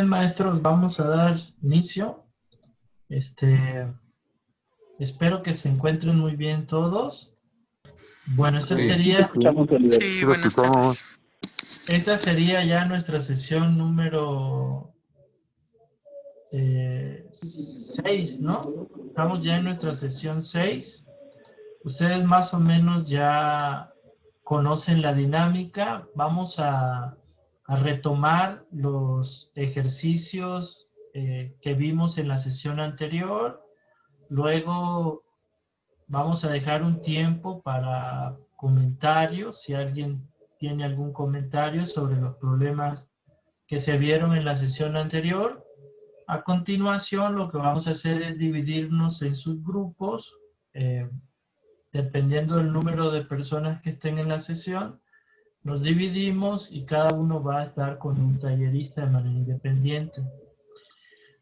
maestros, vamos a dar inicio. Espero que se encuentren muy bien todos. Bueno, esta sería Sí, buenas tardes. ya nuestra sesión número 6, ¿no? Estamos ya en nuestra sesión 6. Ustedes más o menos ya conocen la dinámica. Vamos a retomar los ejercicios que vimos en la sesión anterior. Luego vamos a dejar un tiempo para comentarios, si alguien tiene algún comentario sobre los problemas que se vieron en la sesión anterior. A continuación, lo que vamos a hacer es dividirnos en subgrupos, dependiendo del número de personas que estén en la sesión. Nos dividimos y cada uno va a estar con un tallerista de manera independiente.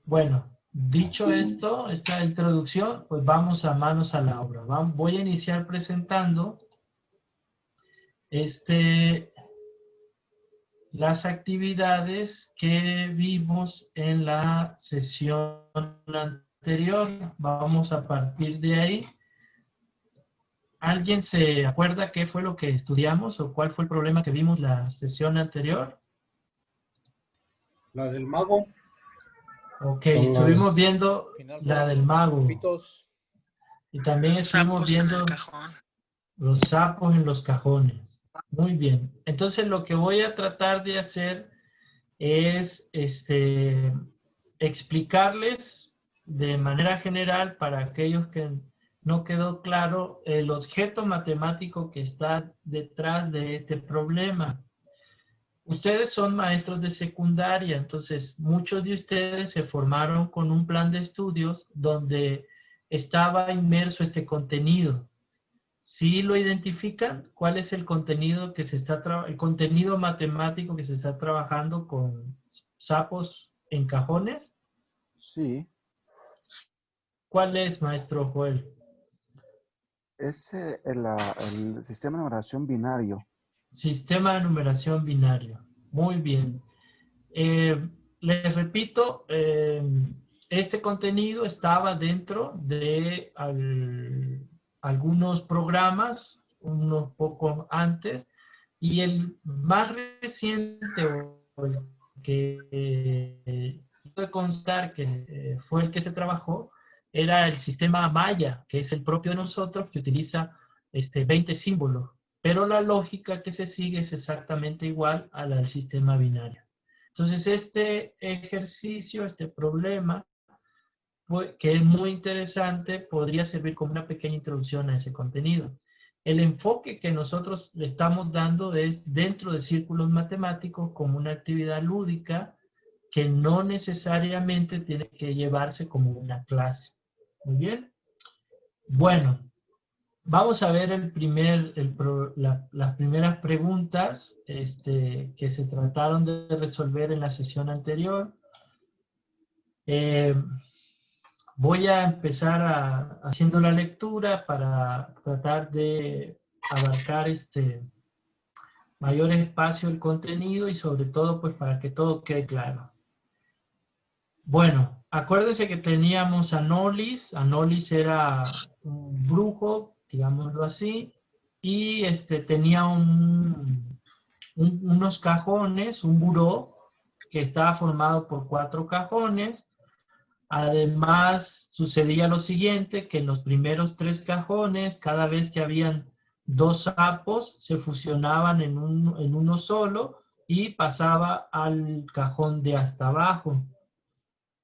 Bueno, dicho esto, esta introducción, pues vamos a manos a la obra. Voy a iniciar presentando las actividades que vimos en la sesión anterior. Vamos a partir de ahí. ¿Alguien se acuerda qué fue lo que estudiamos o cuál fue el problema que vimos la sesión anterior? La del mago. Ok, estuvimos viendo la del mago. Y también estuvimos Sapos viendo en el cajón. los sapos en los cajones. Muy bien. Entonces lo que voy a tratar de hacer es explicarles de manera general para aquellos que no quedó claro el objeto matemático que está detrás de este problema. Ustedes son maestros de secundaria, entonces muchos de ustedes se formaron con un plan de estudios donde estaba inmerso este contenido. ¿Sí lo identifican? ¿Cuál es el contenido que se está el contenido matemático que se está trabajando con sapos en cajones? Sí. ¿Cuál es, maestro Joel? Es el sistema de numeración binario. Sistema de numeración binario. Muy bien. Les repito, este contenido estaba dentro de algunos programas, unos poco antes, y el más reciente, o el que puede constar que fue el que se trabajó, era el sistema Maya, que es el propio de nosotros, que utiliza 20 símbolos, pero la lógica que se sigue es exactamente igual a la del sistema binario. Entonces, este ejercicio, este problema, que es muy interesante, podría servir como una pequeña introducción a ese contenido. El enfoque que nosotros le estamos dando es dentro de círculos matemáticos como una actividad lúdica que no necesariamente tiene que llevarse como una clase. Muy bien. Bueno, vamos a ver las primeras preguntas que se trataron de resolver en la sesión anterior. Voy a empezar haciendo la lectura para tratar de abarcar mayor espacio el contenido y sobre todo pues para que todo quede claro. Bueno, acuérdense que teníamos a Nolis. Anolis era un brujo, digámoslo así, y tenía unos cajones, un buró, que estaba formado por 4 cajones. Además, sucedía lo siguiente, que en los primeros 3 cajones, cada vez que habían 2 sapos, se fusionaban en uno solo y pasaba al cajón de hasta abajo.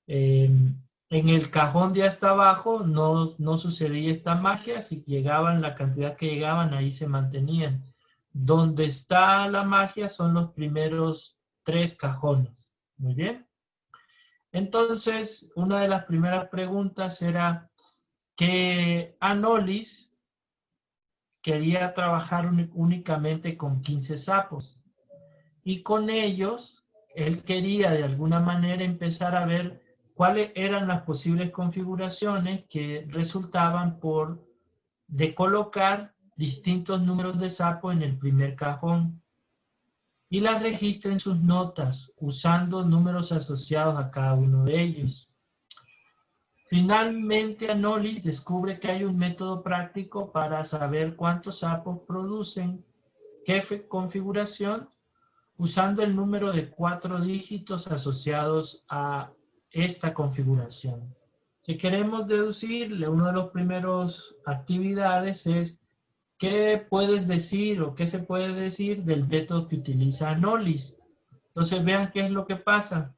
En el cajón de hasta abajo no sucedía esta magia. Si llegaban la cantidad que llegaban, ahí se mantenían. Donde está la magia son los primeros 3 cajones. Muy bien. Entonces, una de las primeras preguntas era que Anolis quería trabajar únicamente con 15 sapos. Y con ellos, él quería de alguna manera empezar a ver cuáles eran las posibles configuraciones que resultaban de colocar distintos números de sapos en el primer cajón. y las registra en sus notas usando números asociados a cada uno de ellos. Finalmente, Anolis descubre que hay un método práctico para saber cuántos sapos producen qué configuración usando el número de 4 dígitos asociados a esta configuración. Si queremos deducirle, una de las primeras actividades es qué puedes decir o qué se puede decir del método que utiliza Anolis. Entonces vean qué es lo que pasa.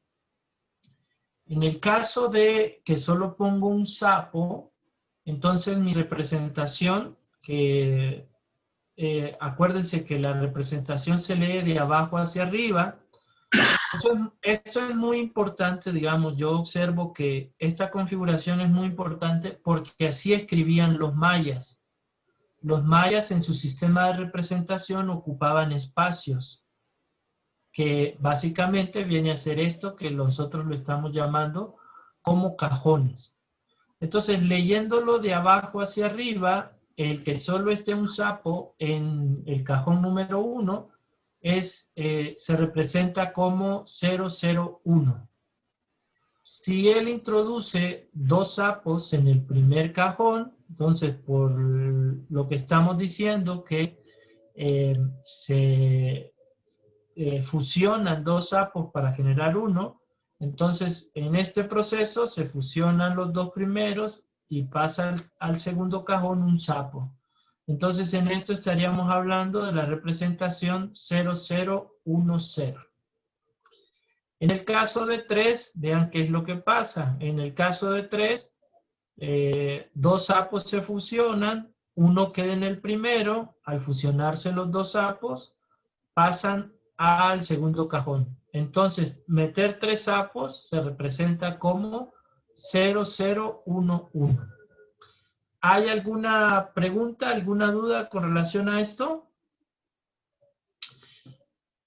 En el caso de que solo pongo un sapo, entonces mi representación, que acuérdense que la representación se lee de abajo hacia arriba. Esto es muy importante, digamos, yo observo que esta configuración es muy importante porque así escribían los mayas. Los mayas en su sistema de representación ocupaban espacios, que básicamente viene a ser esto que nosotros lo estamos llamando como cajones. Entonces, leyéndolo de abajo hacia arriba, el que solo esté un sapo en el cajón número 1 se representa como 001. Si él introduce 2 sapos en el primer cajón, entonces por lo que estamos diciendo que se fusionan 2 sapos para generar 1, entonces en este proceso se fusionan los 2 primeros y pasa al segundo cajón un sapo. Entonces en esto estaríamos hablando de la representación 0010. En el caso de 3, vean qué es lo que pasa. En el caso de 3, 2 sapos se fusionan, uno queda en el primero, al fusionarse los 2 sapos, pasan al segundo cajón. Entonces, meter 3 sapos se representa como 0011. ¿Hay alguna pregunta, alguna duda con relación a esto?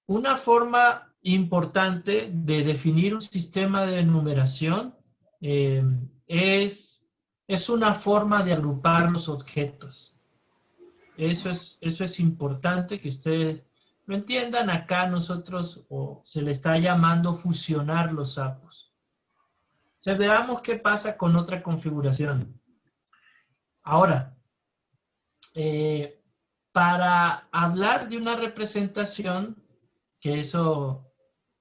Una forma importante de definir un sistema de numeración es una forma de agrupar los objetos. Eso es importante que ustedes lo entiendan. Acá nosotros se le está llamando fusionar los sapos. Veamos qué pasa con otra configuración. Ahora, para hablar de una representación, que eso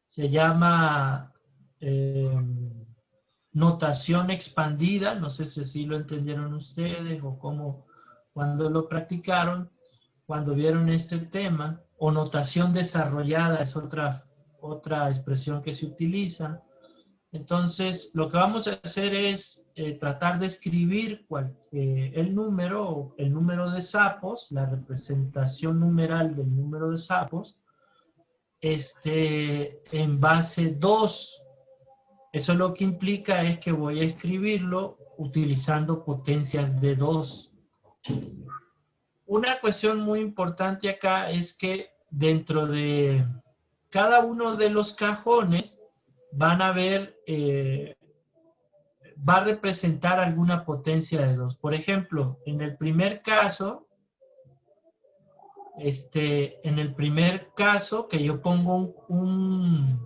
se llama notación expandida, no sé si así lo entendieron ustedes o cómo, cuando lo practicaron, cuando vieron este tema, o notación desarrollada es otra expresión que se utiliza. Entonces, lo que vamos a hacer es tratar de escribir el número de sapos, la representación numeral del número de sapos, en base 2. Eso lo que implica es que voy a escribirlo utilizando potencias de 2. Una cuestión muy importante acá es que dentro de cada uno de los cajones van a ver, va a representar alguna potencia de 2. Por ejemplo, en el primer caso, que yo pongo un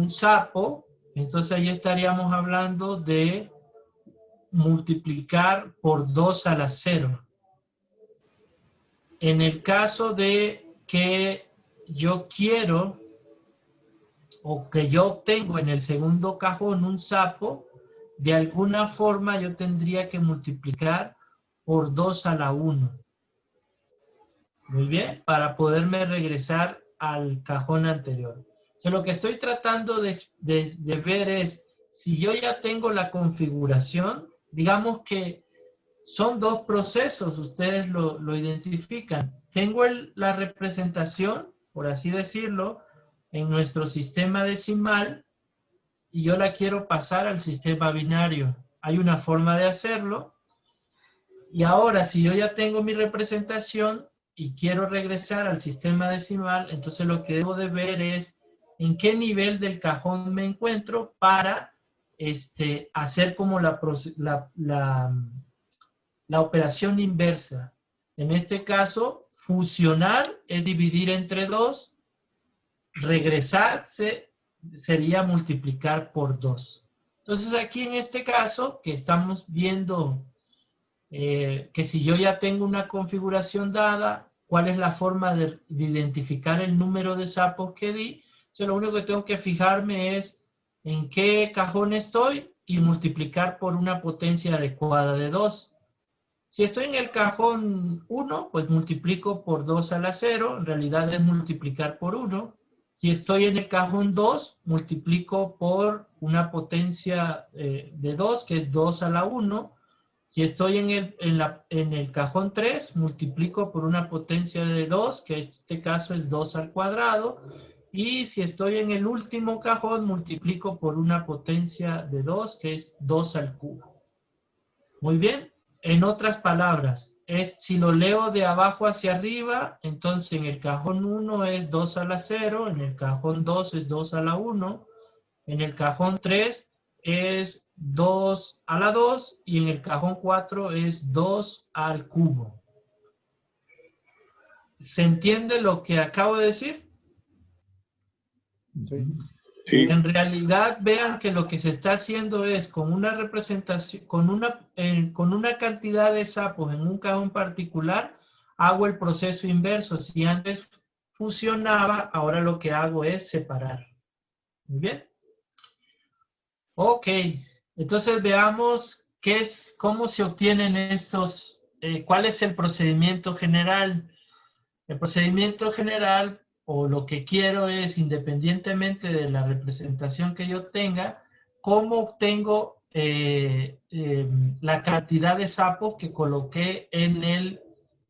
sapo, entonces ahí estaríamos hablando de multiplicar por 2 a la 0. En el caso de que yo quiero o que yo obtengo en el segundo cajón un sapo, de alguna forma yo tendría que multiplicar por 2 a la 1. Muy bien, para poderme regresar al cajón anterior. O sea, lo que estoy tratando de ver es, si yo ya tengo la configuración, digamos que son 2 procesos, ustedes lo identifican. Tengo la representación, por así decirlo, en nuestro sistema decimal, y yo la quiero pasar al sistema binario. Hay una forma de hacerlo. Y ahora, si yo ya tengo mi representación y quiero regresar al sistema decimal, entonces lo que debo de ver es en qué nivel del cajón me encuentro para hacer como la operación inversa. En este caso, fusionar es dividir entre 2 regresarse sería multiplicar por 2. Entonces aquí en este caso, que estamos viendo que si yo ya tengo una configuración dada, ¿cuál es la forma de identificar el número de sapos que di? Entonces lo único que tengo que fijarme es en qué cajón estoy y multiplicar por una potencia adecuada de 2. Si estoy en el cajón 1, pues multiplico por 2 a la 0, en realidad es multiplicar por 1. Si estoy en el cajón 2, multiplico por una potencia de 2, que es 2 a la 1. Si estoy en el cajón 3, multiplico por una potencia de 2, que en este caso es 2 al cuadrado. Y si estoy en el último cajón, multiplico por una potencia de 2, que es 2 al cubo. Muy bien. En otras palabras, si lo leo de abajo hacia arriba, entonces en el cajón 1 es 2 a la 0, en el cajón 2 es 2 a la 1, en el cajón 3 es 2 a la 2 y en el cajón 4 es 2 al cubo. ¿Se entiende lo que acabo de decir? Sí. Sí. En realidad, vean que lo que se está haciendo es con una representación, con una cantidad de sapos en un cajón particular, hago el proceso inverso. Si antes fusionaba, ahora lo que hago es separar. Muy bien. Ok. Entonces veamos cómo se obtienen estos, cuál es el procedimiento general. El procedimiento general, o lo que quiero es, independientemente de la representación que yo tenga, cómo obtengo la cantidad de sapos que coloqué en el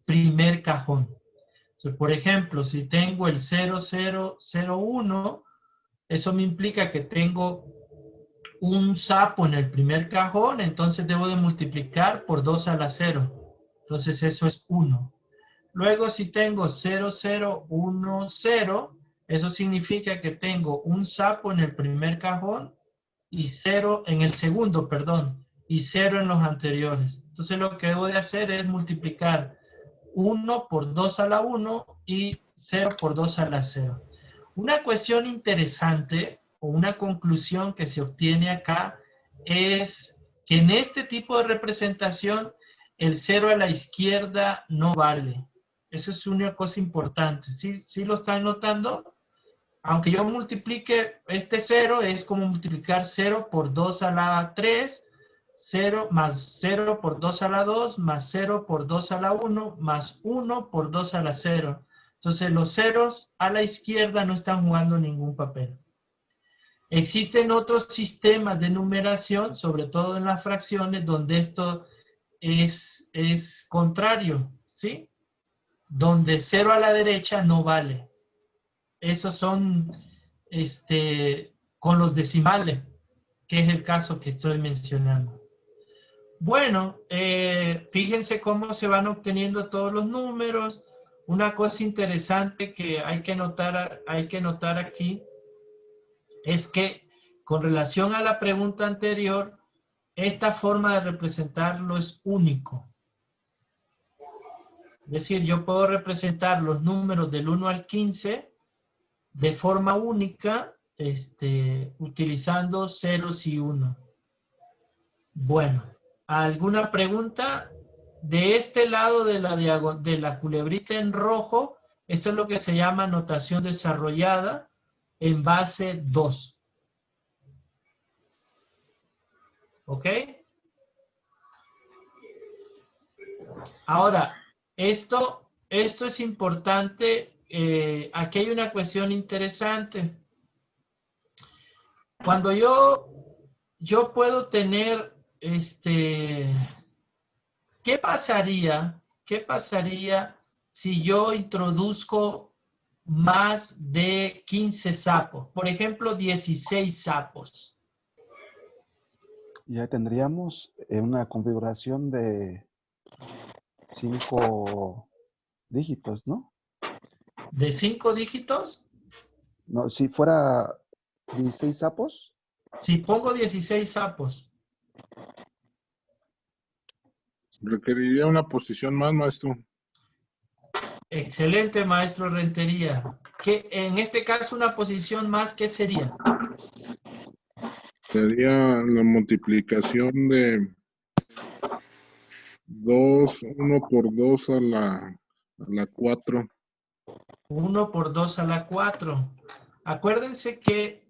primer cajón. Entonces, por ejemplo, si tengo el 0001, eso me implica que tengo un sapo en el primer cajón, entonces debo de multiplicar por 2 a la 0. Entonces eso es 1. Luego, si tengo 0010, eso significa que tengo un sapo en el primer cajón y 0 en el segundo, perdón, y 0 en los anteriores. Entonces, lo que debo de hacer es multiplicar 1 por 2 a la 1 y 0 por 2 a la 0. Una cuestión interesante o una conclusión que se obtiene acá es que en este tipo de representación el 0 a la izquierda no vale. Eso es una cosa importante. ¿Sí lo están notando? Aunque yo multiplique este 0, es como multiplicar 0 por 2 a la 3, 0 más 0 por 2 a la 2, más 0 por 2 a la 1, más 1 por 2 a la 0. Entonces los ceros a la izquierda no están jugando ningún papel. Existen otros sistemas de numeración, sobre todo en las fracciones, donde esto es contrario, ¿sí? Donde 0 a la derecha no vale. Esos son con los decimales, que es el caso que estoy mencionando. Bueno, fíjense cómo se van obteniendo todos los números. Una cosa interesante que hay que notar aquí es que con relación a la pregunta anterior, esta forma de representarlo es único. Es decir, yo puedo representar los números del 1 al 15 de forma única, utilizando ceros y 1. Bueno, ¿alguna pregunta? De este lado de la culebrita en rojo, esto es lo que se llama notación desarrollada en base 2. ¿Ok? Ahora, esto es importante. Aquí hay una cuestión interesante. Cuando yo puedo tener, ¿qué pasaría si yo introduzco más de 15 sapos? Por ejemplo, 16 sapos. Ya tendríamos una configuración de 5 dígitos, ¿no? ¿De 5 dígitos? No, si fuera 16 sapos. Si pongo 16 sapos. Requeriría una posición más, maestro. Excelente, maestro Rentería. ¿Qué, en este caso, una posición más, ¿qué sería? Sería la multiplicación de 1 por 2 a la 4. 1 por 2 a la 4. Acuérdense que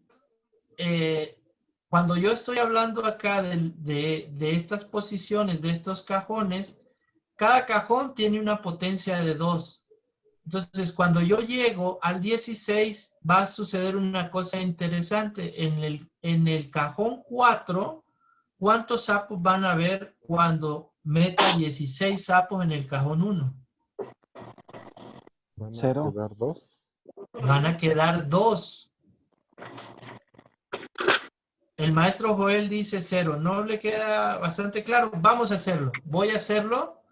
cuando yo estoy hablando acá de estas posiciones, de estos cajones, cada cajón tiene una potencia de 2. Entonces, cuando yo llego al 16, va a suceder una cosa interesante. En el cajón 4, ¿cuántos sapos van a haber cuando meta 16 sapos en el cajón 1? Van a 0. quedar 2. Van a quedar 2. El maestro Joel dice 0. ¿No le queda bastante claro? Vamos a hacerlo. Voy a hacerlo.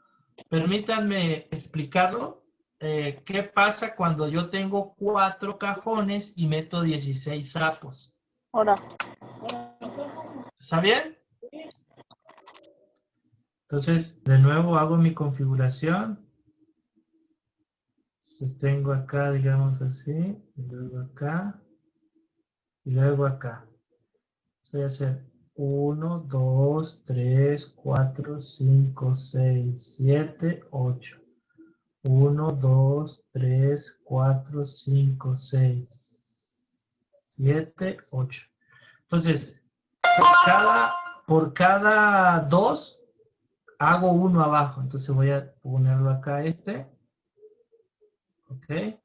Permítanme explicarlo. ¿Qué pasa cuando yo tengo 4 cajones y meto 16 sapos? Ahora. ¿Está bien? Entonces, de nuevo hago mi configuración. Entonces tengo acá, digamos así, y luego acá, y luego acá. Voy a hacer 1, 2, 3, 4, 5, 6, 7, 8. 1, 2, 3, 4, 5, 6, 7, 8. Entonces, por cada 2, hago uno abajo. Entonces voy a ponerlo acá Ok.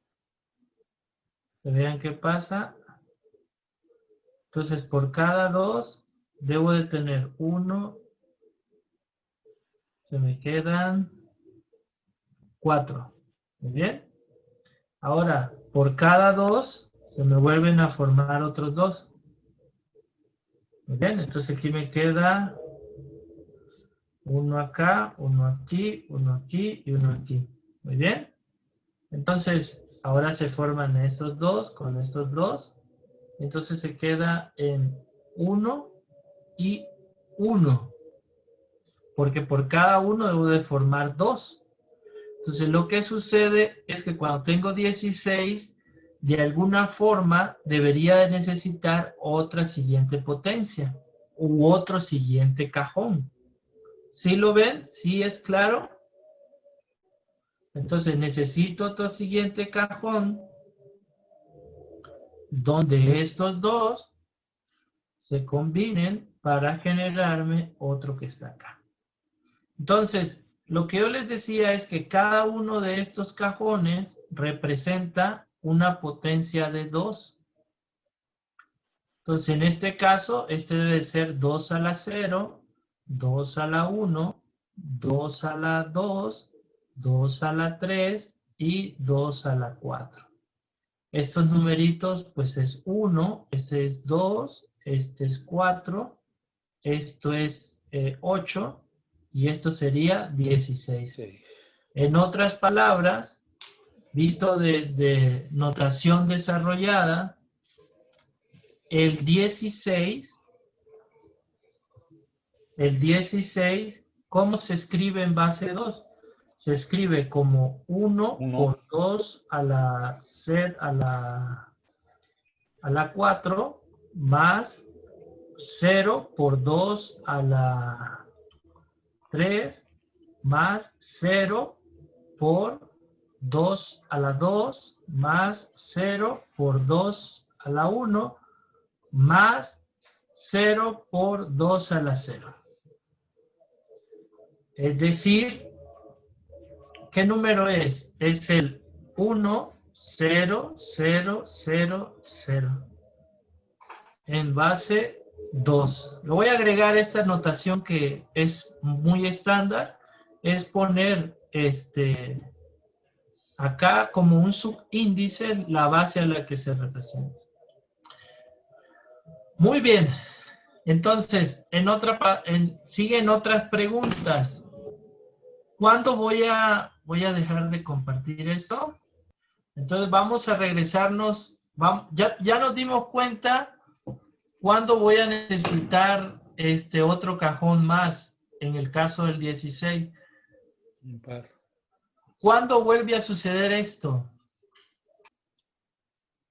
Vean qué pasa. Entonces, por cada 2, debo de tener 1. Se me quedan 4. Muy bien. Ahora, por cada 2, se me vuelven a formar otros 2. Muy bien. Entonces, aquí me queda uno acá, uno aquí, uno aquí y uno aquí. Muy bien. Entonces, ahora se forman estos 2 con estos 2. Entonces se queda en 1 y 1. Porque por cada uno debo de formar 2. Entonces lo que sucede es que cuando tengo 16, de alguna forma debería de necesitar otra siguiente potencia u otro siguiente cajón. ¿Sí lo ven? ¿Sí es claro? Entonces necesito otro siguiente cajón donde estos 2 se combinen para generarme otro que está acá. Entonces, lo que yo les decía es que cada uno de estos cajones representa una potencia de 2. Entonces, en este caso, este debe ser 2 a la 0, 2 a la 1, 2 a la 2, 2 a la 3 y 2 a la 4. Estos numeritos, pues es 1, este es 2, este es 4, esto es 8 y esto sería 16. Sí. En otras palabras, visto desde notación desarrollada, el 16, ¿cómo se escribe en base 2? Se escribe como 1 por 2 a la 4 más 0 por 2 a la 3 más 0 por 2 a la 2 más 0 por 2 a la 1 más 0 por 2 a la 0. Es decir, ¿qué número es? Es el 1, 0, 0, 0, 0. En base 2. Le voy a agregar esta notación que es muy estándar. Es poner acá como un subíndice la base a la que se representa. Muy bien. Entonces, siguen otras preguntas. ¿Cuándo voy a dejar de compartir esto? Entonces vamos a regresarnos. Ya nos dimos cuenta cuándo voy a necesitar otro cajón más en el caso del 16. ¿Cuándo vuelve a suceder esto?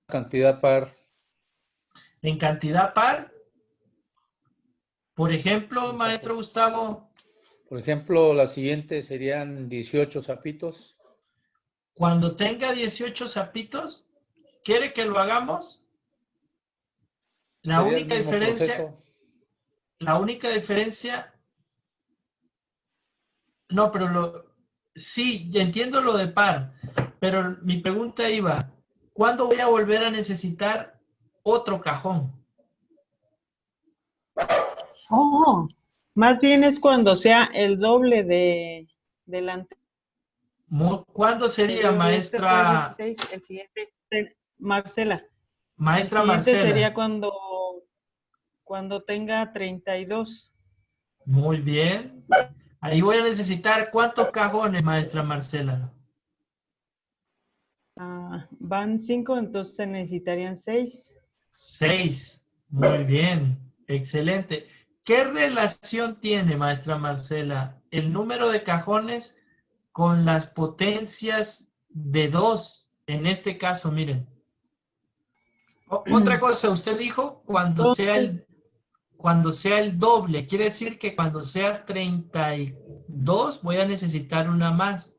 Cantidad par. En cantidad par. Por ejemplo, maestro Gustavo, Por ejemplo, la siguiente serían 18 sapitos. cuando tenga 18 sapitos, ¿quiere que lo hagamos? La Sería el única mismo diferencia, proceso. la única diferencia, no, pero sí, entiendo lo de par, pero mi pregunta iba, ¿cuándo voy a volver a necesitar otro cajón? Oh, más bien es cuando sea el doble del anterior. ¿Cuándo sería, Y este fue maestra, 16, el siguiente, Marcela. El maestra siguiente sería Marcela? cuando tenga 32. Muy bien. Ahí voy a necesitar ¿cuántos cajones, maestra Marcela? Van 5, entonces se necesitarían 6. 6. Muy bien. Excelente. ¿Qué relación tiene, maestra Marcela, el número de cajones con las potencias de 2? En este caso, miren. Otra cosa, usted dijo cuando sea el doble. Quiere decir que cuando sea 32 voy a necesitar una más.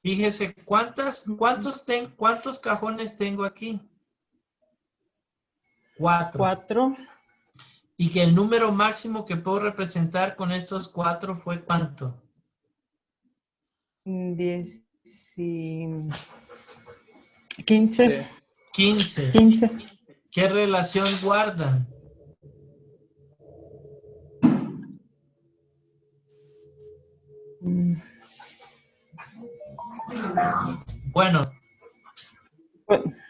Fíjese, ¿cuántos cajones tengo aquí? 4. 4. Y que el número máximo que puedo representar con estos 4 fue ¿cuánto? 10 y 15. 15. 15. ¿Qué relación guardan? Bueno,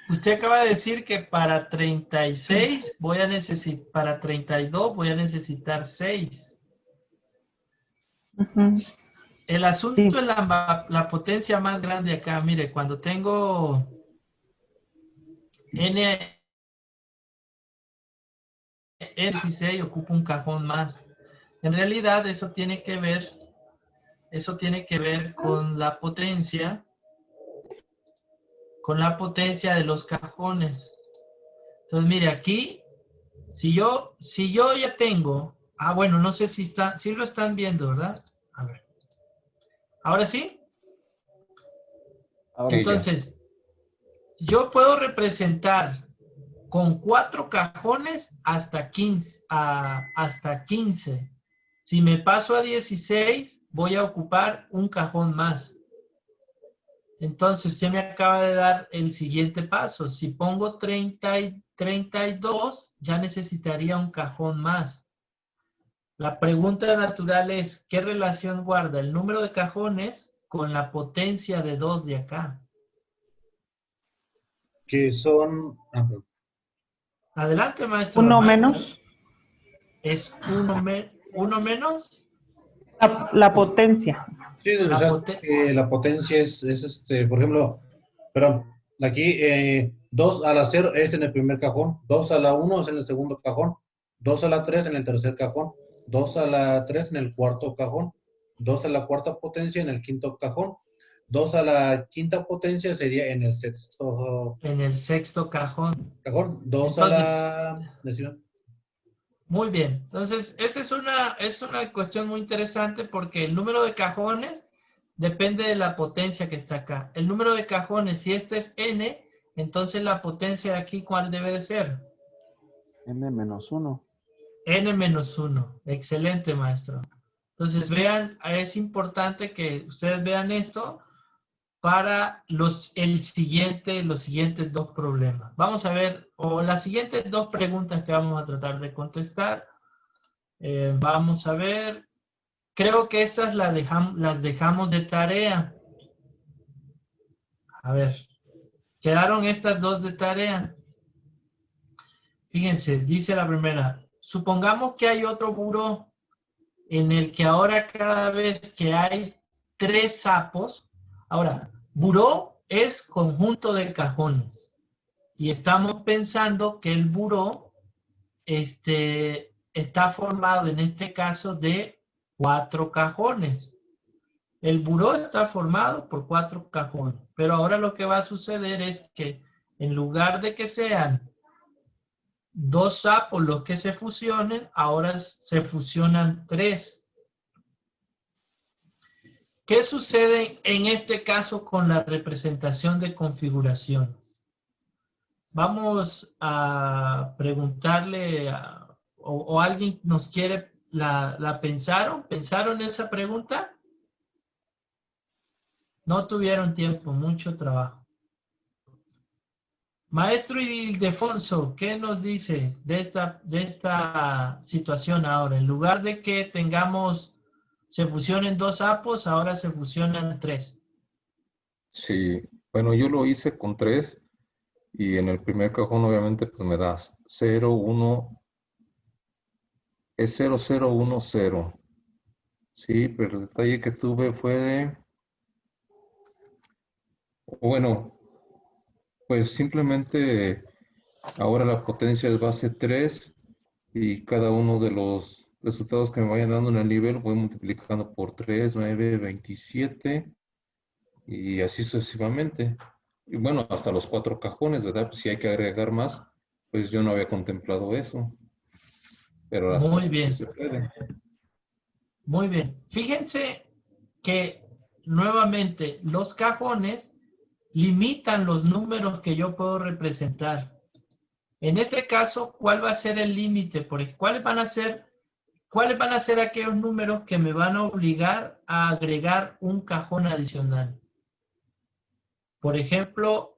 usted acaba de decir que para 36 voy a necesitar, para 32 voy a necesitar 6. El asunto Sí. es la potencia más grande acá. Mire, cuando tengo N16 ocupa un cajón más. En realidad eso tiene que ver con la potencia de los cajones. Entonces, mire, aquí, si yo ya tengo, bueno, no sé si lo están viendo, ¿verdad? A ver. ¿Ahora sí? Ahora Sí, sí. ya. Entonces, yo puedo representar con 4 cajones hasta 15, hasta 15. Si me paso a 16, voy a ocupar un cajón más. Entonces, usted me acaba de dar el siguiente paso. Si pongo 30 y 32, ya necesitaría un cajón más. La pregunta natural es, ¿qué relación guarda el número de cajones con la potencia de 2 de acá? Que son, Adelante, maestro. Uno menos. ¿Es uno menos? La potencia. sí, o La sea, potencia. la potencia es por ejemplo, perdón, aquí 2 a la 0 es en el primer cajón, 2 a la 1 es en el segundo cajón, 2 a la 3 en el tercer cajón, 2 a la 3 en el cuarto cajón, 2 a la cuarta potencia en el quinto cajón, 2 a la quinta potencia sería en el sexto En el sexto cajón. cajón, 2 a Entonces, la... decime. muy bien. Entonces, esa es una cuestión muy interesante porque el número de cajones depende de la potencia que está acá. El número de cajones, si este es n, entonces la potencia de aquí, ¿cuál debe de ser? N-1. N-1. Excelente, maestro. Entonces, vean, es importante que ustedes vean esto para los siguientes 2 problemas. Vamos a ver, o las siguientes 2 preguntas que vamos a tratar de contestar. Vamos a ver. Creo que estas las dejamos de tarea. A ver, quedaron estas 2 de tarea. Fíjense, dice la primera. Supongamos que hay otro buró en el que ahora cada vez que hay 3 sapos, ahora, buró es conjunto de cajones. Y estamos pensando que el buró está formado en este caso de 4 cajones. El buró está formado por 4 cajones, pero ahora lo que va a suceder es que en lugar de que sean 2 sapos los que se fusionen, ahora se fusionan 3. ¿Qué sucede en este caso con la representación de configuraciones? Vamos a preguntarle, o alguien nos quiere, ¿la pensaron? ¿Pensaron esa pregunta? No tuvieron tiempo, mucho trabajo. Maestro Ildefonso, ¿qué nos dice de esta situación ahora? En lugar de que se fusionen 2 sapos, ahora se fusionan 3. Sí, bueno, yo lo hice con 3 y en el primer cajón obviamente pues me das 0, 1, es 0, 0, 1, 0. Sí, pero el detalle que tuve fue de, bueno, pues simplemente ahora la potencia es base 3 y cada uno de los resultados que me vayan dando en el nivel voy multiplicando por 3, 9, 27 y así sucesivamente. Y bueno, hasta los 4 cajones, ¿verdad? Pues si hay que agregar más, pues yo no había contemplado eso. Pero hasta Muy bien, sí se puede. muy bien. Fíjense que nuevamente los cajones limitan los números que yo puedo representar. En este caso, ¿cuál va a ser el límite? ¿Cuáles van a ser aquellos números que me van a obligar a agregar un cajón adicional? Por ejemplo,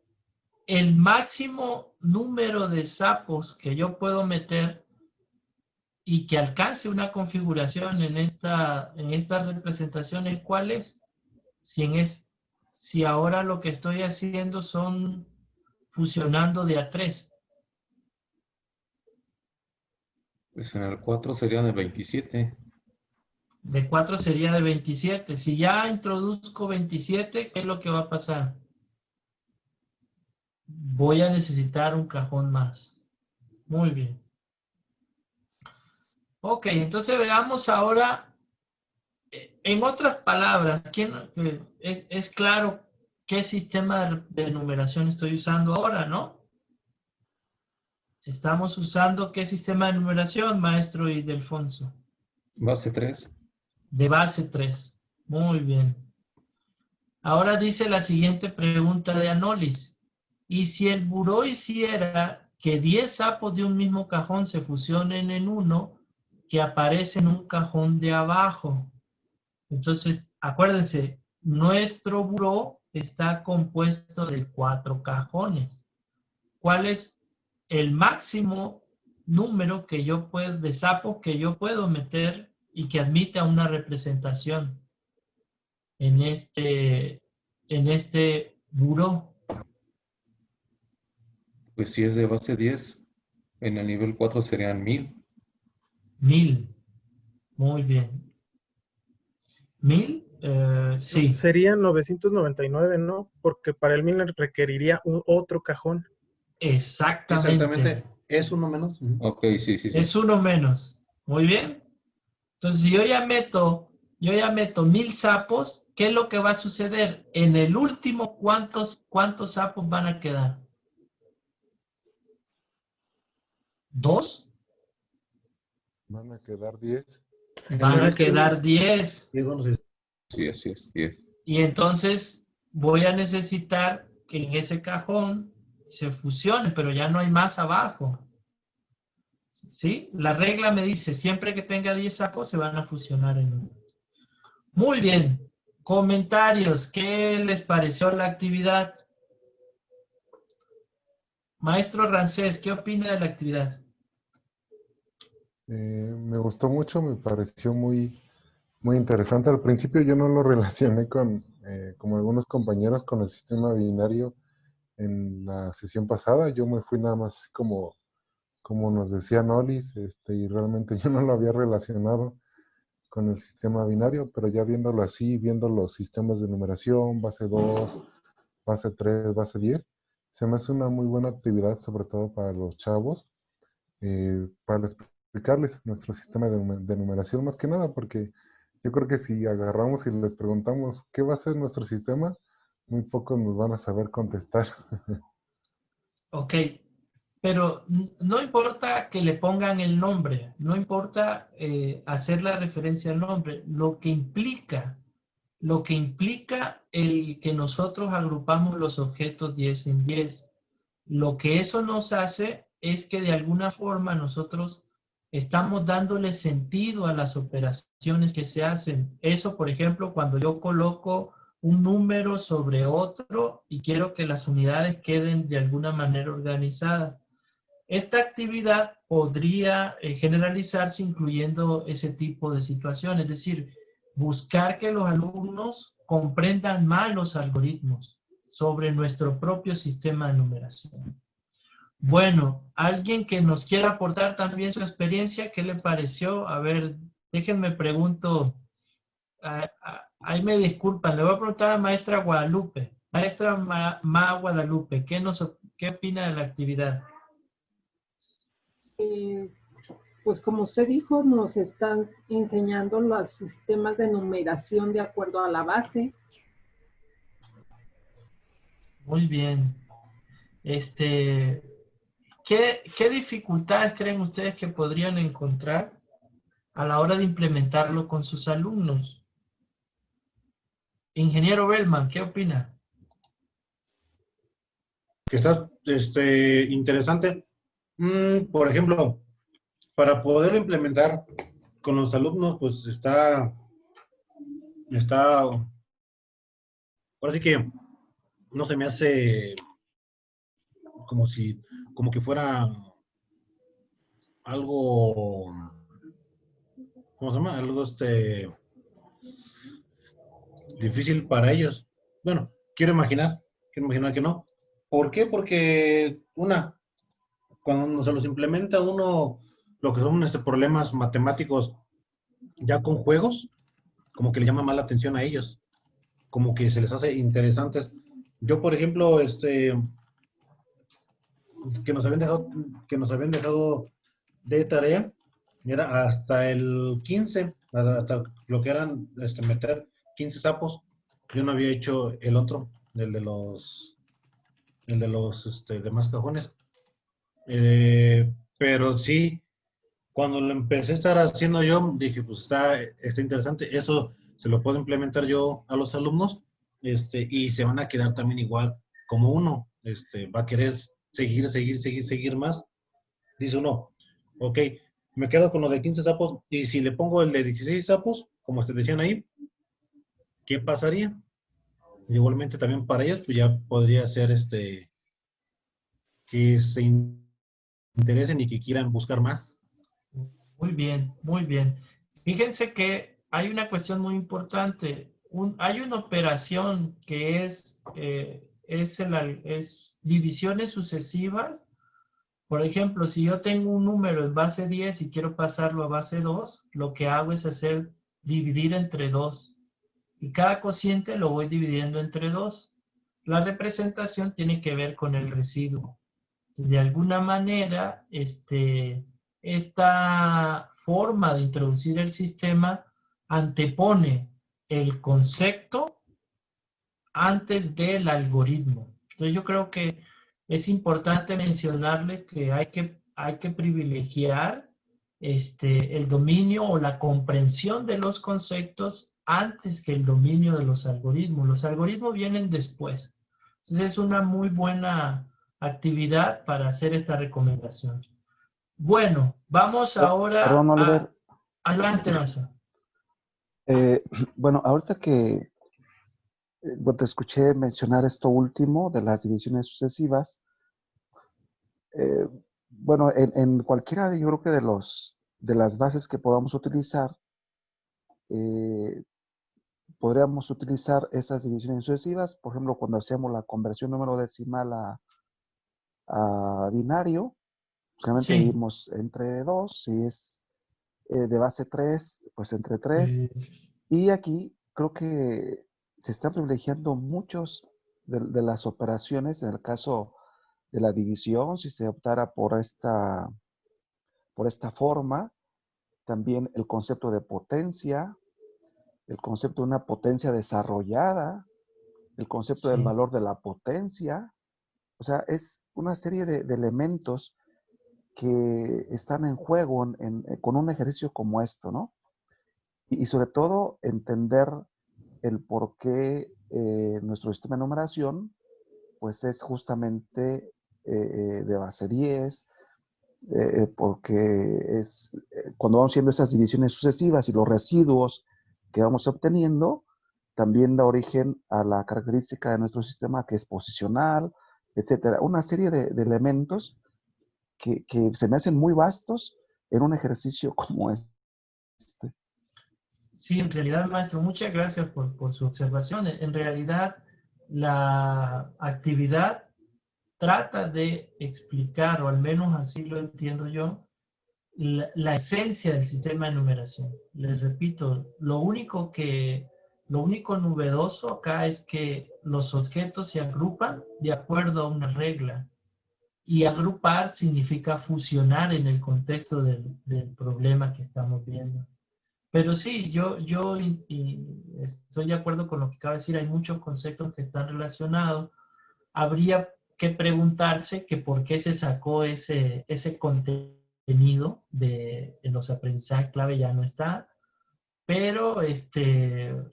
el máximo número de sapos que yo puedo meter y que alcance una configuración en estas representaciones, ¿cuál es? Si ahora lo que estoy haciendo son fusionando de a 3. Pues en el 4 serían de 27. De 4 sería de 27. Si ya introduzco 27, ¿qué es lo que va a pasar? Voy a necesitar un cajón más. Muy bien. Ok, entonces veamos ahora, en otras palabras, es claro qué sistema de numeración estoy usando ahora, ¿no? Estamos usando qué sistema de numeración, maestro Ildefonso. Base 3. De base 3. Muy bien. Ahora dice la siguiente pregunta de Anolis. ¿Y si el buró hiciera que 10 sapos de un mismo cajón se fusionen en uno que aparece en un cajón de abajo? Entonces, acuérdense, nuestro buró está compuesto de 4 cajones. ¿Cuál es el máximo número de sapos que yo puedo meter y que admite a una representación en este buró? Pues si es de base 10, en el nivel 4 serían 1000. 1000. Muy bien. 1000, sí. Serían 999, ¿no? Porque para el 1000 requeriría otro cajón. Exactamente. Exactamente. Es uno menos. Ok, sí. Es uno menos. Muy bien. Entonces, si yo ya meto 1000 sapos, ¿qué es lo que va a suceder? En el último, ¿cuántos sapos van a quedar? ¿2? Van a quedar 10. Van a quedar 10. Y bueno, sí. Sí, así es, 10. Y entonces voy a necesitar que en ese cajón se fusione, pero ya no hay más abajo. ¿Sí? La regla me dice, siempre que tenga 10 sapos se van a fusionar en uno. Muy bien. Comentarios. ¿Qué les pareció la actividad? Maestro Rancés, ¿qué opina de la actividad? Me gustó mucho, me pareció muy, muy interesante. Al principio yo no lo relacioné como algunos compañeros, con el sistema binario en la sesión pasada. Yo me fui nada más como nos decía Nolis, y realmente yo no lo había relacionado con el sistema binario, pero ya viéndolo así, viendo los sistemas de numeración, base 2, base 3, base 10, se me hace una muy buena actividad, sobre todo para los chavos, para explicarles nuestro sistema de numeración, más que nada, porque Yo creo que si agarramos y les preguntamos qué va a ser nuestro sistema, muy pocos nos van a saber contestar. Ok, pero no importa que le pongan el nombre, no importa hacer la referencia al nombre, lo que implica el que nosotros agrupamos los objetos 10 en 10. Lo que eso nos hace es que de alguna forma nosotros estamos dándole sentido a las operaciones que se hacen. Eso, por ejemplo, cuando yo coloco un número sobre otro y quiero que las unidades queden de alguna manera organizadas. Esta actividad podría generalizarse incluyendo ese tipo de situaciones, es decir, buscar que los alumnos comprendan más los algoritmos sobre nuestro propio sistema de numeración. Bueno, alguien que nos quiera aportar también su experiencia, ¿qué le pareció? A ver, déjenme pregunto, ahí me disculpan, le voy a preguntar a maestra Guadalupe. Maestra Guadalupe, ¿qué opina de la actividad? Pues como usted dijo, nos están enseñando los sistemas de numeración de acuerdo a la base. Muy bien. ¿Qué dificultades creen ustedes que podrían encontrar a la hora de implementarlo con sus alumnos? Ingeniero Bellman, ¿qué opina? Que está interesante. Por ejemplo, para poderlo implementar con los alumnos, pues está, ahora sí que no se me hace como que fuera algo, ¿cómo se llama? Algo difícil para ellos. Bueno, quiero imaginar que no. ¿Por qué? Porque cuando se los implementa uno, lo que son problemas matemáticos ya con juegos, como que le llama más la atención a ellos, como que se les hace interesantes. Yo, por ejemplo, que nos habían dejado de tarea, era hasta el 15, hasta lo que eran meter 15 sapos. Yo no había hecho el otro, el de los demás cajones. Pero sí, cuando lo empecé a estar haciendo yo, dije, pues está interesante, eso se lo puedo implementar yo a los alumnos, y se van a quedar también igual como uno, va a querer seguir más. Dice uno, ok, me quedo con lo de 15 sapos, y si le pongo el de 16 sapos, como te decían ahí, ¿qué pasaría? Igualmente también para ellos, pues ya podría ser que se interesen y que quieran buscar más. Muy bien, muy bien. Fíjense que hay una cuestión muy importante. Hay una operación que es divisiones sucesivas. Por ejemplo, si yo tengo un número en base 10 y quiero pasarlo a base 2, lo que hago es dividir entre 2. Y cada cociente lo voy dividiendo entre 2. La representación tiene que ver con el residuo. De alguna manera, esta forma de introducir el sistema antepone el concepto antes del algoritmo. Entonces yo creo que es importante mencionarle que hay que privilegiar el dominio o la comprensión de los conceptos antes que el dominio de los algoritmos. Los algoritmos vienen después. Entonces es una muy buena actividad para hacer esta recomendación. Bueno, vamos ahora Perdón, Oliver. Adelante, Mazo. Bueno, ahorita que te escuché mencionar esto último de las divisiones sucesivas, bueno, en cualquiera yo creo que de las bases que podamos utilizar, podríamos utilizar esas divisiones sucesivas, por ejemplo, cuando hacemos la conversión número decimal a binario, realmente Sí. dividimos entre 2, si es de base 3, pues entre 3. Y aquí creo que se están privilegiando muchos de las operaciones, en el caso de la división, si se optara por esta forma, también el concepto de potencia, el concepto de una potencia desarrollada, el concepto del Sí. valor de la potencia. O sea, es una serie de elementos que están en juego con un ejercicio como esto, ¿no? Y sobre todo entender el por qué nuestro sistema de numeración pues es justamente de base 10, porque es cuando vamos haciendo esas divisiones sucesivas y los residuos que vamos obteniendo, también da origen a la característica de nuestro sistema que es posicional, etcétera. Una serie de elementos que se me hacen muy vastos en un ejercicio como este. Sí, en realidad, maestro, muchas gracias por su observación. En realidad, la actividad trata de explicar, o al menos así lo entiendo yo, la esencia del sistema de numeración. Les repito, lo único novedoso acá es que los objetos se agrupan de acuerdo a una regla. Y agrupar significa fusionar en el contexto del problema que estamos viendo. Pero sí, yo estoy de acuerdo con lo que acaba de decir. Hay muchos conceptos que están relacionados. Habría que preguntarse que por qué se sacó ese contenido en los aprendizajes clave, ya no está. Pero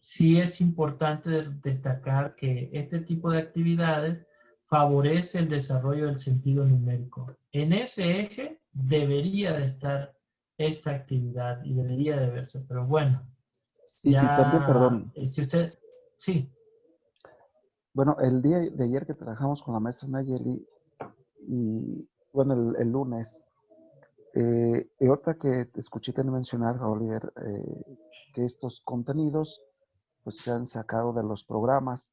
sí es importante destacar que este tipo de actividades favorece el desarrollo del sentido numérico. En ese eje debería de estar esta actividad y debería de verse, pero bueno, Y también, ya, perdón, si usted, sí, bueno, el día de ayer que trabajamos con la maestra Nayeli y, bueno, el lunes, y ahorita que te escuché también mencionar, Oliver, que estos contenidos pues se han sacado de los programas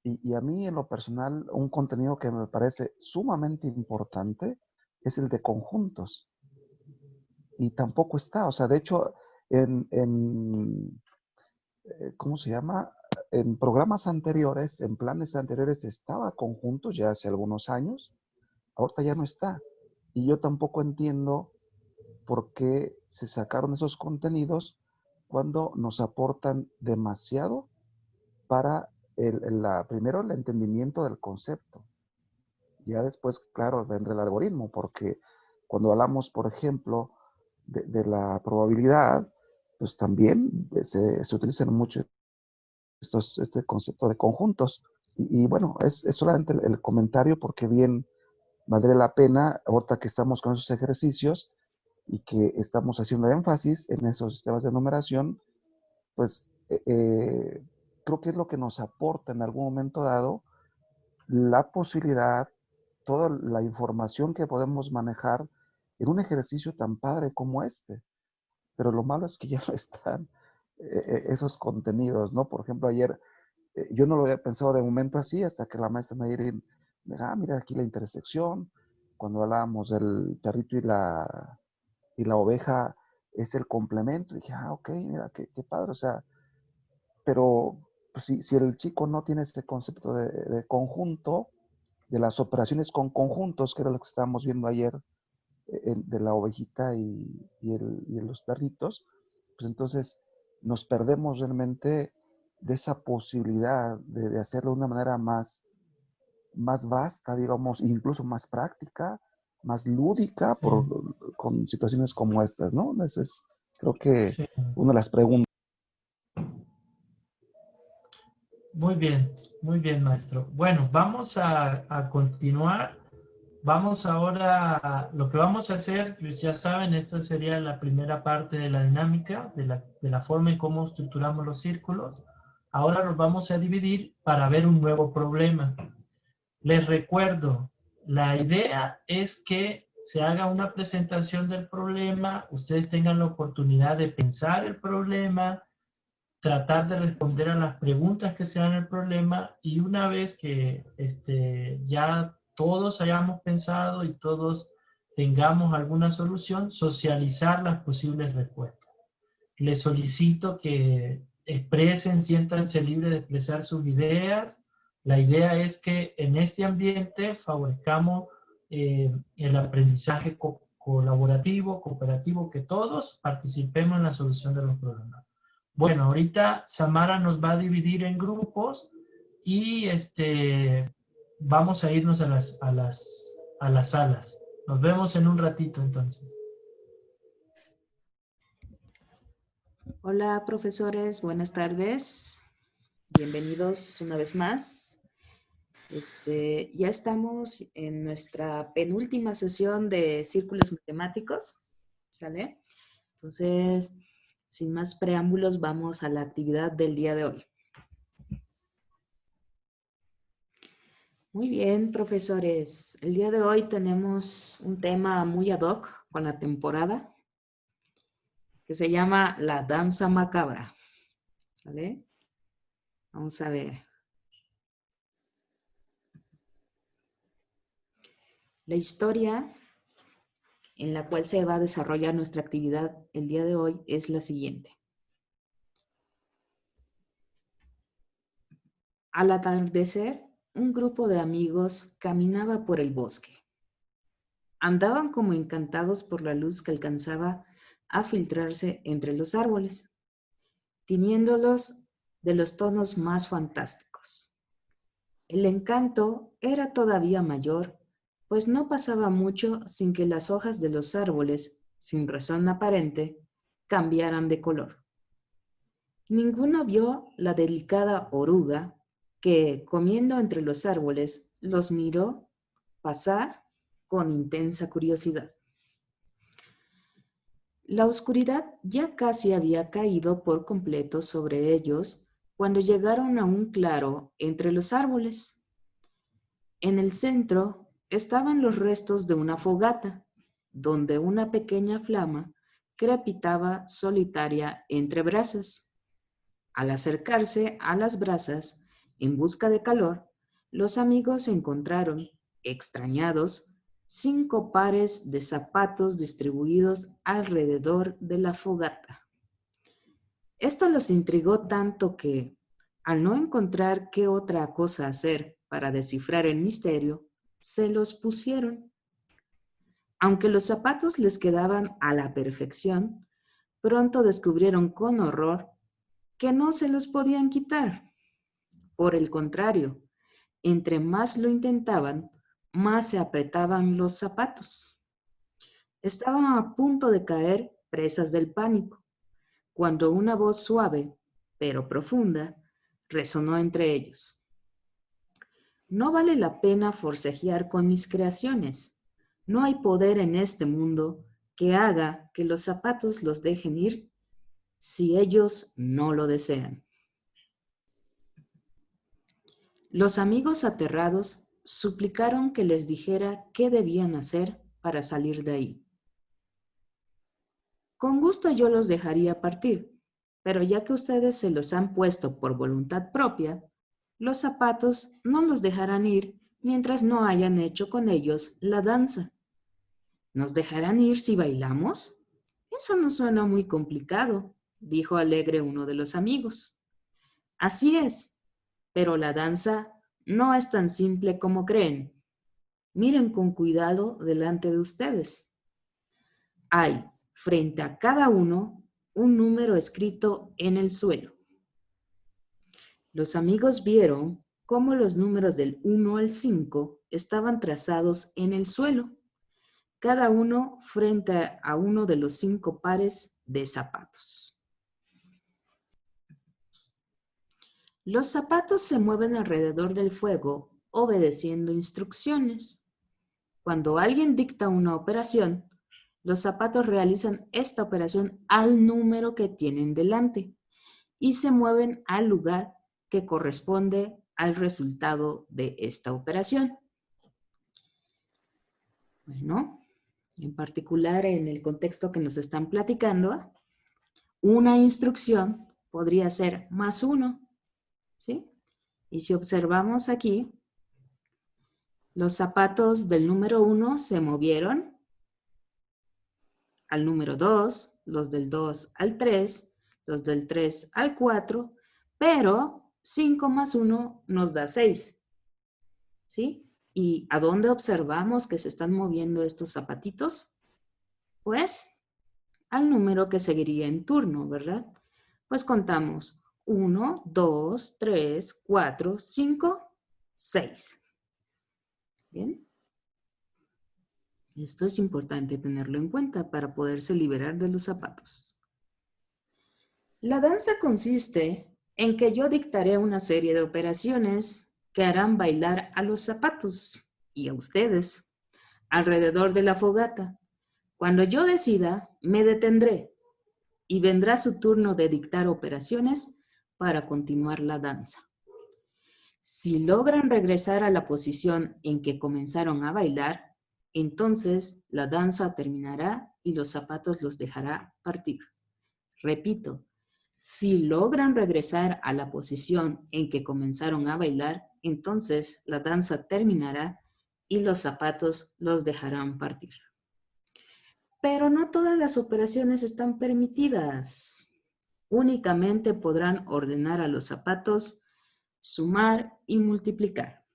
y a mí en lo personal un contenido que me parece sumamente importante es el de conjuntos y tampoco está, o sea, de hecho ¿cómo se llama? En programas anteriores, en planes anteriores estaba conjuntos ya hace algunos años, ahorita ya no está y yo tampoco entiendo por qué se sacaron esos contenidos cuando nos aportan demasiado para primero el entendimiento del concepto. Ya después, claro, vendrá el algoritmo, porque cuando hablamos, por ejemplo, de la probabilidad, pues también se utilizan mucho este concepto de conjuntos. Y bueno, es solamente el comentario porque bien valdría la pena, ahorita que estamos con esos ejercicios y que estamos haciendo énfasis en esos sistemas de numeración, pues creo que es lo que nos aporta en algún momento dado la posibilidad, toda la información que podemos manejar en un ejercicio tan padre como este. Pero lo malo es que ya no están esos contenidos, ¿no? Por ejemplo, ayer yo no lo había pensado de momento así hasta que la maestra Nayeli, mira aquí la intersección, cuando hablábamos del perrito y la oveja es el complemento, y dije, ok, mira, qué padre, o sea, pero pues, si el chico no tiene este concepto de conjunto, de las operaciones con conjuntos, que era lo que estábamos viendo ayer, de la ovejita y los perritos, pues entonces nos perdemos realmente de esa posibilidad de hacerlo de una manera más vasta, digamos, incluso más práctica, más lúdica, con situaciones como estas, ¿no? Esa es, creo que, sí. una de las preguntas. Muy bien, maestro. Bueno, vamos a continuar. Vamos ahora, lo que vamos a hacer, pues ya saben, esta sería la primera parte de la dinámica, de la forma en cómo estructuramos los círculos. Ahora los vamos a dividir para ver un nuevo problema. Les recuerdo, la idea es que se haga una presentación del problema, ustedes tengan la oportunidad de pensar el problema, tratar de responder a las preguntas que sean el problema, y una vez que ya todos hayamos pensado y todos tengamos alguna solución, socializar las posibles respuestas. Les solicito que expresen, siéntanse libres de expresar sus ideas. La idea es que en este ambiente favorezcamos el aprendizaje colaborativo, cooperativo, que todos participemos en la solución de los problemas. Bueno, ahorita Samara nos va a dividir en grupos y vamos a irnos a las salas. Nos vemos en un ratito entonces. Hola, profesores, buenas tardes. Bienvenidos una vez más. Ya estamos en nuestra penúltima sesión de círculos matemáticos, ¿sale? Entonces, sin más preámbulos, vamos a la actividad del día de hoy. Muy bien, profesores. El día de hoy tenemos un tema muy ad hoc con la temporada que se llama la danza macabra, ¿sale? Vamos a ver. La historia en la cual se va a desarrollar nuestra actividad el día de hoy es la siguiente. Al atardecer, un grupo de amigos caminaba por el bosque. Andaban como encantados por la luz que alcanzaba a filtrarse entre los árboles, tiñéndolos de los tonos más fantásticos. El encanto era todavía mayor, pues no pasaba mucho sin que las hojas de los árboles, sin razón aparente, cambiaran de color. Ninguno vio la delicada oruga que, comiendo entre los árboles, los miró pasar con intensa curiosidad. La oscuridad ya casi había caído por completo sobre ellos cuando llegaron a un claro entre los árboles. En el centro estaban los restos de una fogata, donde una pequeña flama crepitaba solitaria entre brasas. Al acercarse a las brasas, en busca de calor, los amigos encontraron, extrañados, 5 pares de zapatos distribuidos alrededor de la fogata. Esto los intrigó tanto que, al no encontrar qué otra cosa hacer para descifrar el misterio, se los pusieron. Aunque los zapatos les quedaban a la perfección, pronto descubrieron con horror que no se los podían quitar. Por el contrario, entre más lo intentaban, más se apretaban los zapatos. Estaban a punto de caer presas del pánico, cuando una voz suave, pero profunda, resonó entre ellos. No vale la pena forcejear con mis creaciones. No hay poder en este mundo que haga que los zapatos los dejen ir si ellos no lo desean. Los amigos aterrados suplicaron que les dijera qué debían hacer para salir de ahí. Con gusto yo los dejaría partir, pero ya que ustedes se los han puesto por voluntad propia, los zapatos no los dejarán ir mientras no hayan hecho con ellos la danza. ¿Nos dejarán ir si bailamos? Eso no suena muy complicado, dijo alegre uno de los amigos. Así es, pero la danza no es tan simple como creen. Miren con cuidado delante de ustedes. Hay, frente a cada uno, un número escrito en el suelo. Los amigos vieron cómo los números del 1 al 5 estaban trazados en el suelo, cada uno frente a uno de los 5 pares de zapatos. Los zapatos se mueven alrededor del fuego obedeciendo instrucciones. Cuando alguien dicta una operación, los zapatos realizan esta operación al número que tienen delante y se mueven al lugar que corresponde al resultado de esta operación. Bueno, en particular en el contexto que nos están platicando, una instrucción podría ser +1, ¿sí? Y si observamos aquí, los zapatos del número 1 se movieron al número 2, los del 2 al 3, los del 3 al 4, pero 5 más 1 nos da 6, ¿sí? ¿Y a dónde observamos que se están moviendo estos zapatitos? Pues al número que seguiría en turno, ¿verdad? pues contamos 1, 2, 3, 4, 5, 6. ¿Bien? Esto es importante tenerlo en cuenta para poderse liberar de los zapatos. La danza consiste en que yo dictaré una serie de operaciones que harán bailar a los zapatos y a ustedes alrededor de la fogata. Cuando yo decida, me detendré y vendrá su turno de dictar operaciones para continuar la danza. Si logran regresar a la posición en que comenzaron a bailar, entonces la danza terminará y los zapatos los dejará partir. Repito, si logran regresar a la posición en que comenzaron a bailar, entonces la danza terminará y los zapatos los dejarán partir. Pero no todas las operaciones están permitidas. Únicamente podrán ordenar a los zapatos, sumar y multiplicar.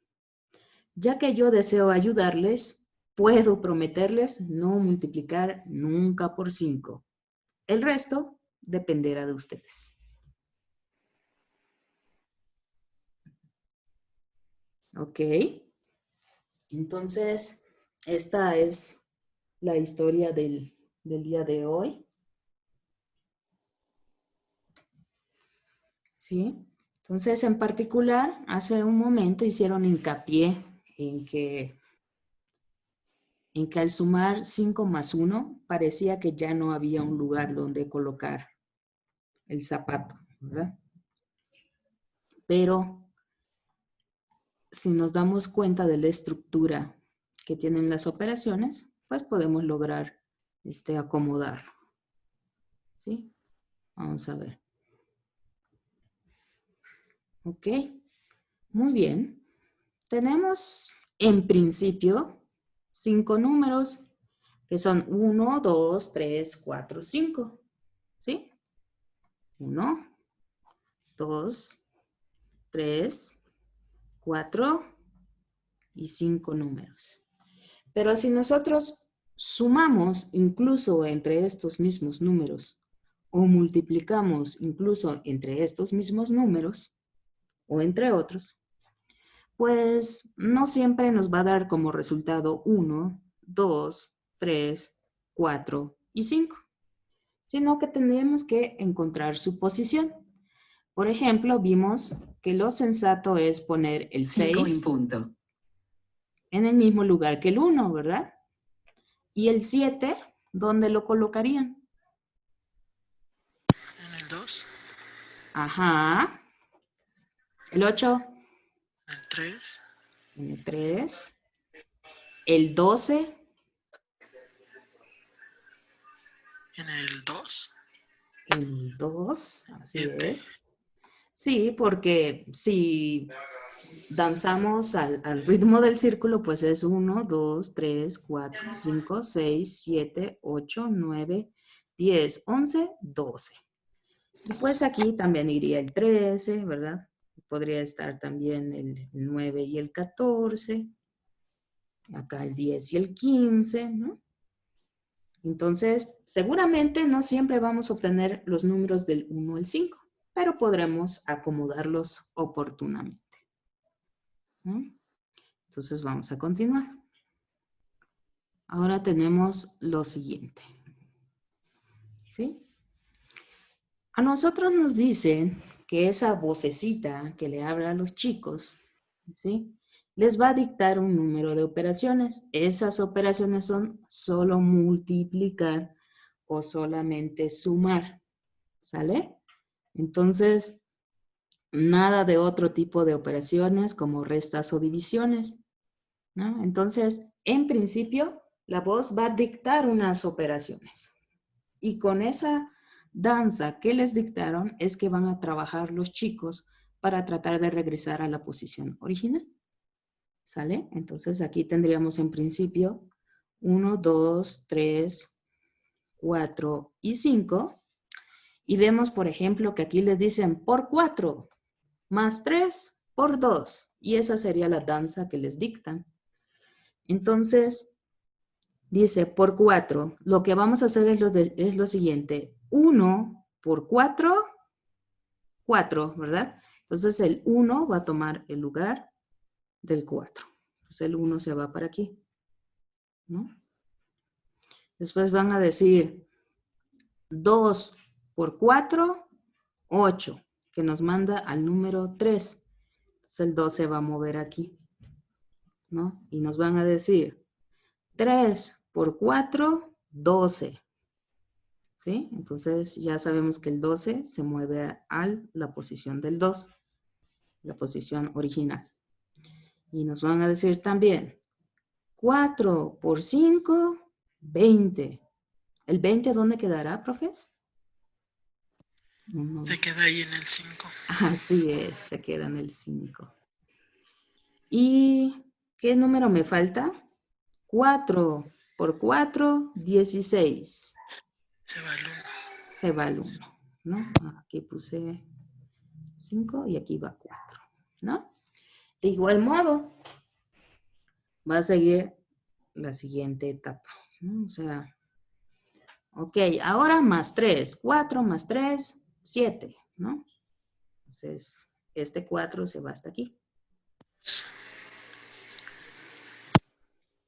Ya que yo deseo ayudarles, puedo prometerles no multiplicar nunca por 5. El resto dependerá de ustedes. Ok. Entonces, esta es la historia del día de hoy. ¿Sí? Entonces, en particular, hace un momento hicieron hincapié en que al sumar 5 más 1, parecía que ya no había un lugar donde colocar el zapato, ¿verdad? Pero si nos damos cuenta de la estructura que tienen las operaciones, pues podemos lograr acomodarlo. ¿Sí? Vamos a ver. Ok, muy bien. Tenemos en principio 5 números que son 1, 2, 3, 4, 5. ¿Sí? 1, 2, 3, 4 y 5 números. Pero si nosotros sumamos incluso entre estos mismos números o multiplicamos incluso entre estos mismos números o entre otros, pues no siempre nos va a dar como resultado 1, 2, 3, 4 y 5, sino que tendríamos que encontrar su posición. Por ejemplo, vimos que lo sensato es poner el 6 en punto en el mismo lugar que el 1, ¿verdad? Y el 7, ¿dónde lo colocarían? En el 2. Ajá. El 8. En el 3. En el 3. El 12. En el 2. El 2, así 7. es. Sí, porque si danzamos al ritmo del círculo, pues es 1, 2, 3, 4, 5, 6, 7, 8, 9, 10, 11, 12. Y pues aquí también iría el 13, ¿verdad? Podría estar también el 9 y el 14. Acá el 10 y el 15, ¿no? Entonces, seguramente no siempre vamos a obtener los números del 1 al 5, pero podremos acomodarlos oportunamente. ¿No? Entonces vamos a continuar. Ahora tenemos lo siguiente. ¿Sí? A nosotros nos dicen que esa vocecita que le habla a los chicos, ¿sí?, les va a dictar un número de operaciones. Esas operaciones son solo multiplicar o solamente sumar. ¿Sale? Entonces, nada de otro tipo de operaciones como restas o divisiones, ¿no? Entonces, en principio, la voz va a dictar unas operaciones. Y con esa danza que les dictaron es que van a trabajar los chicos para tratar de regresar a la posición original. ¿Sale? Entonces, aquí tendríamos en principio 1, 2, 3, 4 y 5. Y vemos, por ejemplo, que aquí les dicen por 4, más 3 por 2. Y esa sería la danza que les dictan. Entonces, dice por 4. Lo que vamos a hacer es lo siguiente. 1 por 4 4, ¿verdad? Entonces el 1 va a tomar el lugar del 4. Entonces el 1 se va para aquí, ¿no? Después van a decir 2 por 4, 8, que nos manda al número 3. Entonces el 2 se va a mover aquí, ¿no? Y nos van a decir 3 por 4, 12. ¿Sí? Entonces ya sabemos que el 12 se mueve a la posición del 2, la posición original. Y nos van a decir también 4 por 5, 20. ¿El 20 dónde quedará, profes? Se queda ahí en el 5. Así es, se queda en el 5. ¿Y qué número me falta? 4 por 4, 16. Se va el 1. Se va el 1, ¿no? Aquí puse 5 y aquí va 4, ¿no? De igual modo, va a seguir la siguiente etapa, ¿no? O sea, ok, ahora más 3. 4 más 3, 7, ¿no? Entonces, este 4 se va hasta aquí.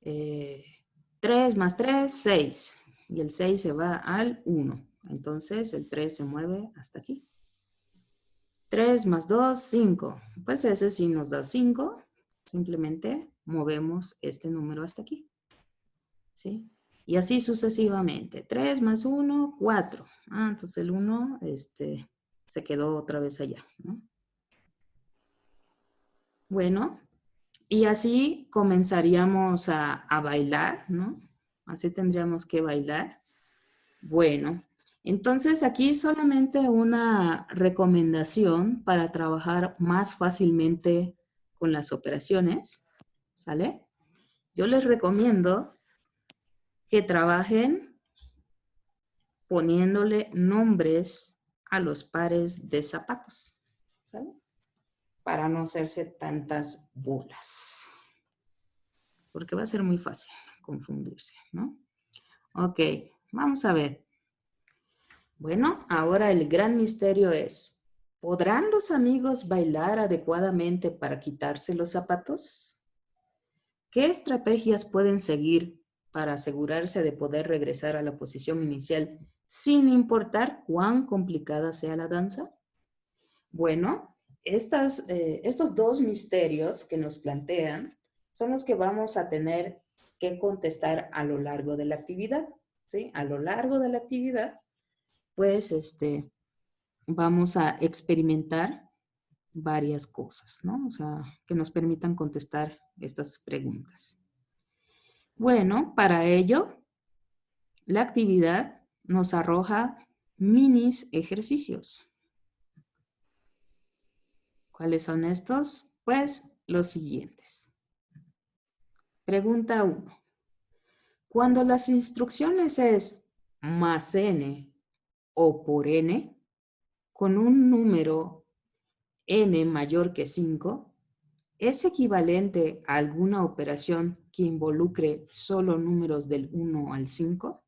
3 más 3, 6. Y el 6 se va al 1. Entonces, el 3 se mueve hasta aquí. 3 más 2, 5. Pues ese sí nos da 5. Simplemente movemos este número hasta aquí. ¿Sí? Y así sucesivamente. 3 más 1, 4. Entonces el 1 se quedó otra vez allá, ¿no? Bueno, y así comenzaríamos a bailar, ¿no? Así tendríamos que bailar. Bueno, entonces aquí solamente una recomendación para trabajar más fácilmente con las operaciones, ¿sale? Yo les recomiendo que trabajen poniéndole nombres a los pares de zapatos, ¿sale? Para no hacerse tantas bolas, porque va a ser muy fácil confundirse, ¿no? Ok, vamos a ver. Bueno, ahora el gran misterio es, ¿podrán los amigos bailar adecuadamente para quitarse los zapatos? ¿Qué estrategias pueden seguir para asegurarse de poder regresar a la posición inicial sin importar cuán complicada sea la danza? Bueno, estos dos misterios que nos plantean son los que vamos a tener que contestar a lo largo de la actividad, ¿sí? A lo largo de la actividad, pues, vamos a experimentar varias cosas, ¿no? O sea, que nos permitan contestar estas preguntas. Bueno, para ello, la actividad nos arroja minis ejercicios. ¿Cuáles son estos? Pues los siguientes. Pregunta 1. Cuando las instrucciones es más n o por n, con un número n mayor que 5, ¿es equivalente a alguna operación que involucre solo números del 1 al 5?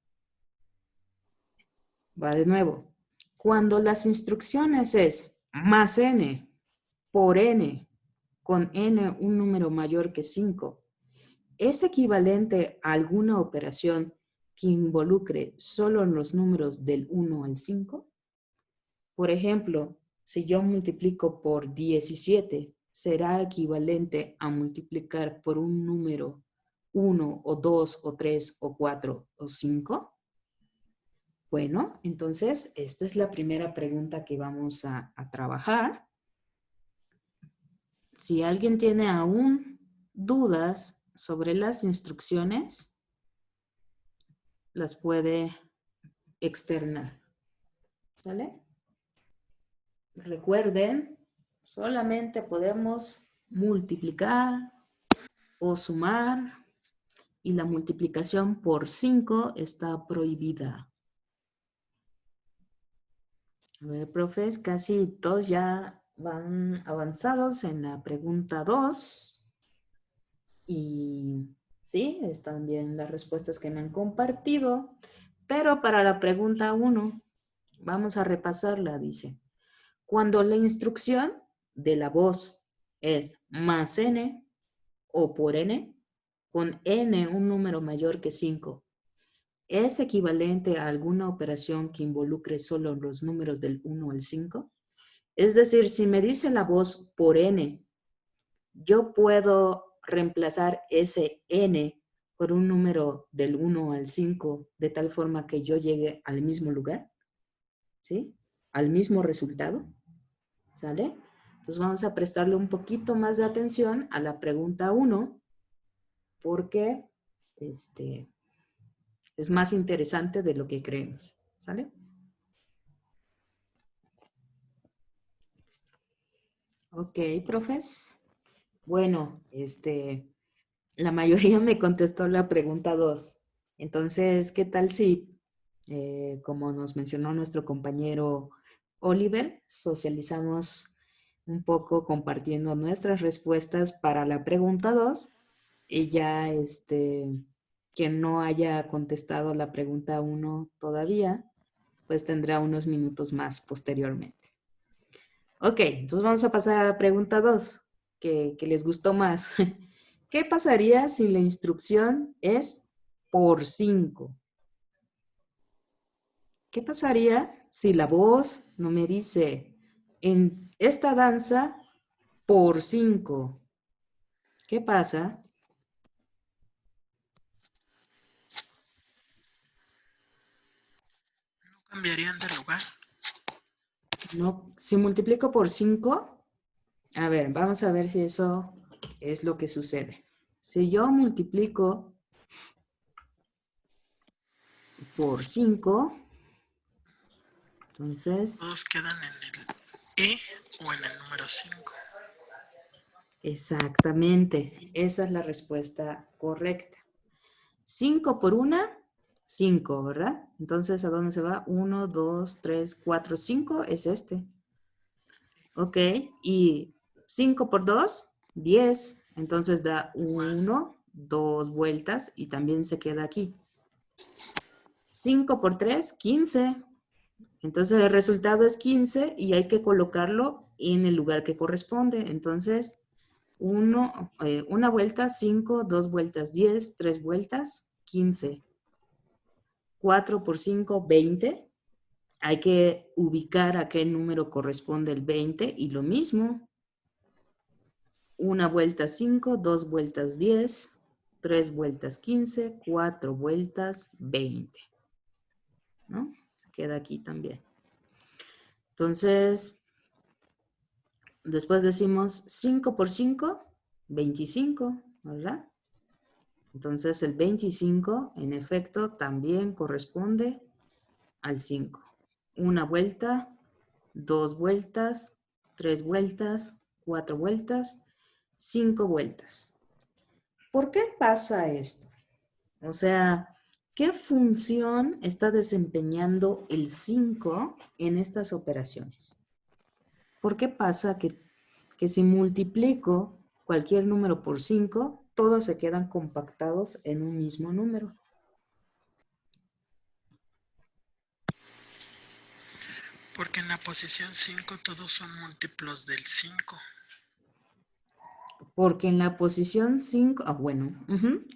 Va de nuevo. Cuando las instrucciones es más n por n, con n un número mayor que 5, ¿es equivalente a alguna operación que involucre solo los números del 1 al 5? Por ejemplo, si yo multiplico por 17, ¿será equivalente a multiplicar por un número 1 o 2 o 3 o 4 o 5? Bueno, entonces esta es la primera pregunta que vamos a trabajar. Si alguien tiene aún dudas sobre las instrucciones, las puede externar. ¿Sale? Recuerden, solamente podemos multiplicar o sumar y la multiplicación por 5 está prohibida. A ver, profes, casi todos ya van avanzados en la pregunta 2. Y sí, están bien las respuestas que me han compartido. Pero para la pregunta 1, vamos a repasarla, dice. Cuando la instrucción de la voz es más n o por n, con n un número mayor que 5, ¿es equivalente a alguna operación que involucre solo los números del 1 al 5? Es decir, si me dice la voz por n, yo puedo reemplazar ese n por un número del 1 al 5 de tal forma que yo llegue al mismo lugar, ¿sí? Al mismo resultado, ¿sale? Entonces vamos a prestarle un poquito más de atención a la pregunta 1 porque es más interesante de lo que creemos, ¿sale? Ok, profes. Bueno, la mayoría me contestó la pregunta 2. Entonces, ¿qué tal si, como nos mencionó nuestro compañero Oliver, socializamos un poco compartiendo nuestras respuestas para la pregunta 2 y ya quien no haya contestado la pregunta 1 todavía, pues tendrá unos minutos más posteriormente. Ok, entonces vamos a pasar a la pregunta 2, que les gustó más. ¿Qué pasaría si la instrucción es por 5? ¿Qué pasaría si la voz no me dice en esta danza por 5? ¿Qué pasa? ¿Cambiarían de lugar? No, si multiplico por 5, a ver, vamos a ver si eso es lo que sucede. Si yo multiplico por 5, entonces... Todos quedan en el E o en el número 5. Exactamente, esa es la respuesta correcta. 5 por 1, 5, ¿verdad? Entonces, ¿a dónde se va? 1, 2, 3, 4, 5 es este. Ok, y 5 por 2, 10. Entonces da 1, 2 vueltas y también se queda aquí. 5 por 3, 15. Entonces el resultado es 15 y hay que colocarlo en el lugar que corresponde. Entonces, una vuelta, 5, 2 vueltas, 10, 3 vueltas, 15. 4 por 5, 20. Hay que ubicar a qué número corresponde el 20 y lo mismo. Una vuelta 5, 2 vueltas 10, 3 vueltas 15, 4 vueltas 20. ¿No? Se queda aquí también. Entonces, después decimos 5 por 5, 25, ¿verdad? Entonces el 25, en efecto, también corresponde al 5. Una vuelta, 2 vueltas, 3 vueltas, 4 vueltas, 5 vueltas. ¿Por qué pasa esto? O sea, ¿qué función está desempeñando el 5 en estas operaciones? ¿Por qué pasa que si multiplico cualquier número por 5, todos se quedan compactados en un mismo número? Porque en la posición 5 todos son múltiplos del 5. Porque en la posición 5,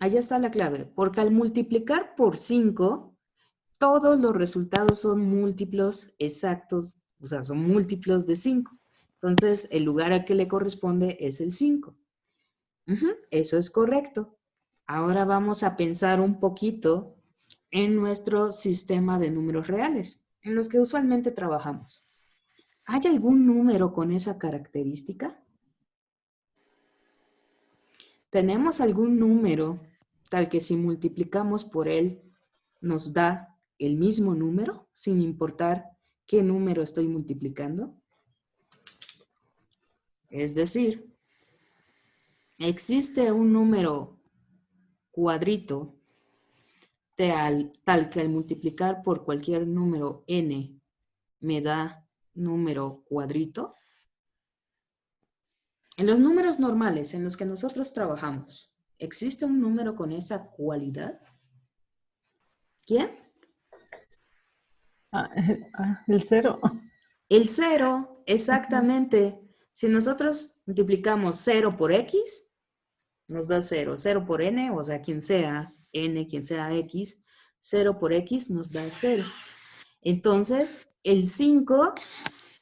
ahí está la clave. Porque al multiplicar por 5, todos los resultados son múltiplos exactos, o sea, son múltiplos de 5. Entonces, el lugar al que le corresponde es el 5. Eso es correcto. Ahora vamos a pensar un poquito en nuestro sistema de números reales, en los que usualmente trabajamos. ¿Hay algún número con esa característica? ¿Tenemos algún número tal que si multiplicamos por él nos da el mismo número sin importar qué número estoy multiplicando? Es decir, existe un número cuadrito tal que al multiplicar por cualquier número n me da número cuadrito. En los números normales en los que nosotros trabajamos, ¿existe un número con esa cualidad? ¿Quién? El 0. El 0, Exactamente. Si nosotros multiplicamos 0 por x, nos da 0. 0 por n, o sea, quien sea n, quien sea x, 0 por x nos da 0. Entonces, el 5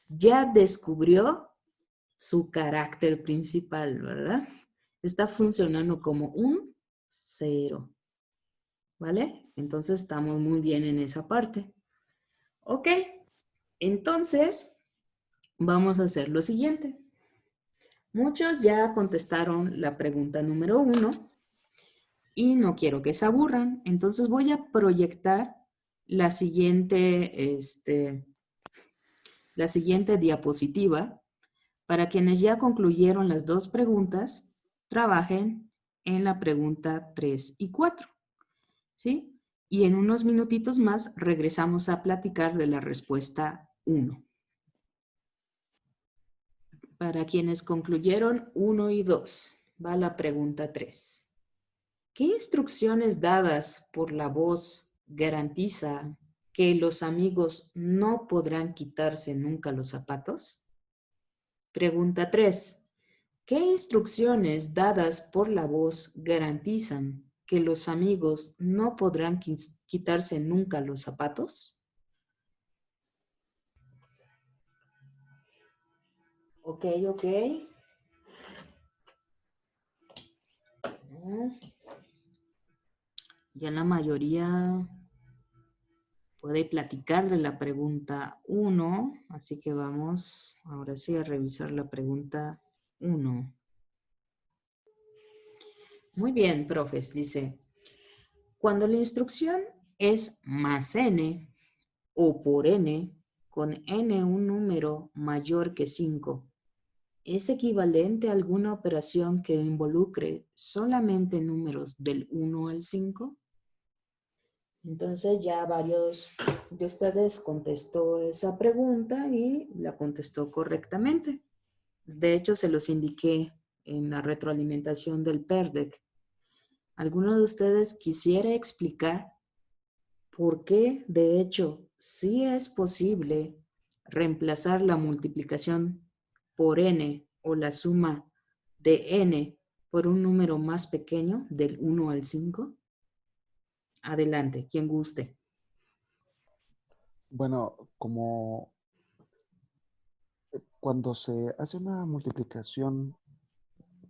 ya descubrió su carácter principal, ¿verdad? Está funcionando como un 0. ¿Vale? Entonces, estamos muy bien en esa parte. Ok. Entonces, vamos a hacer lo siguiente. Muchos ya contestaron la pregunta número 1 y no quiero que se aburran. Entonces voy a proyectar la siguiente diapositiva para quienes ya concluyeron las 2 preguntas, trabajen en la pregunta 3 y 4. ¿Sí? Y en unos minutitos más regresamos a platicar de la respuesta 1. Para quienes concluyeron 1 y 2, va la pregunta 3. ¿Qué instrucciones dadas por la voz garantiza que los amigos no podrán quitarse nunca los zapatos? Pregunta 3. ¿Qué instrucciones dadas por la voz garantizan que los amigos no podrán quitarse nunca los zapatos? Ok. Ya la mayoría puede platicar de la pregunta 1, así que vamos ahora sí a revisar la pregunta 1. Muy bien, profes, dice, cuando la instrucción es más n o por n, con n un número mayor que 5, ¿es equivalente a alguna operación que involucre solamente números del 1 al 5? Entonces ya varios de ustedes contestó esa pregunta y la contestó correctamente. De hecho, se los indiqué en la retroalimentación del PERDEC. ¿Alguno de ustedes quisiera explicar por qué, de hecho, sí es posible reemplazar la multiplicación por n o la suma de n por un número más pequeño del 1 al 5? Adelante, quien guste. Bueno, como cuando se hace una multiplicación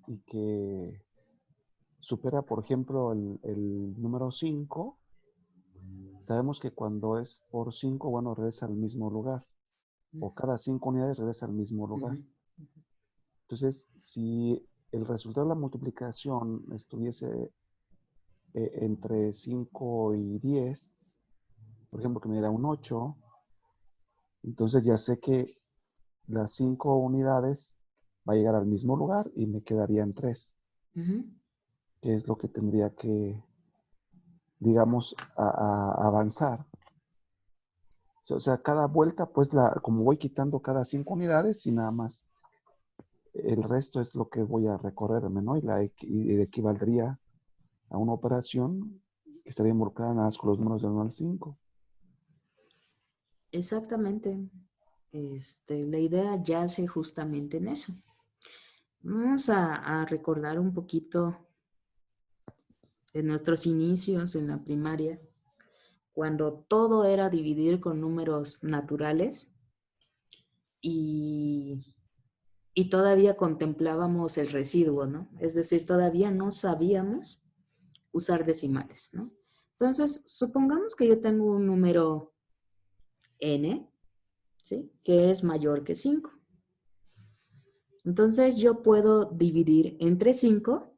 y que supera, por ejemplo, el número 5, sabemos que cuando es por 5, bueno, regresa al mismo lugar. O cada 5 unidades regresa al mismo lugar. Entonces, si el resultado de la multiplicación estuviese entre 5 y 10, por ejemplo, que me da un 8, entonces ya sé que las 5 unidades va a llegar al mismo lugar y me quedarían 3. Que es lo que tendría que, digamos, a avanzar. O sea, cada vuelta, pues, como voy quitando cada 5 unidades y nada más, el resto es lo que voy a recorrerme, ¿no? Y equivaldría a una operación que estaría involucrada nada más con los números del 1 al 5. Exactamente. La idea yace justamente en eso. Vamos a recordar un poquito de nuestros inicios en la primaria, cuando todo era dividir con números naturales y todavía contemplábamos el residuo, ¿no? Es decir, todavía no sabíamos usar decimales, ¿no? Entonces, supongamos que yo tengo un número n, ¿sí? Que es mayor que 5. Entonces, yo puedo dividir entre 5,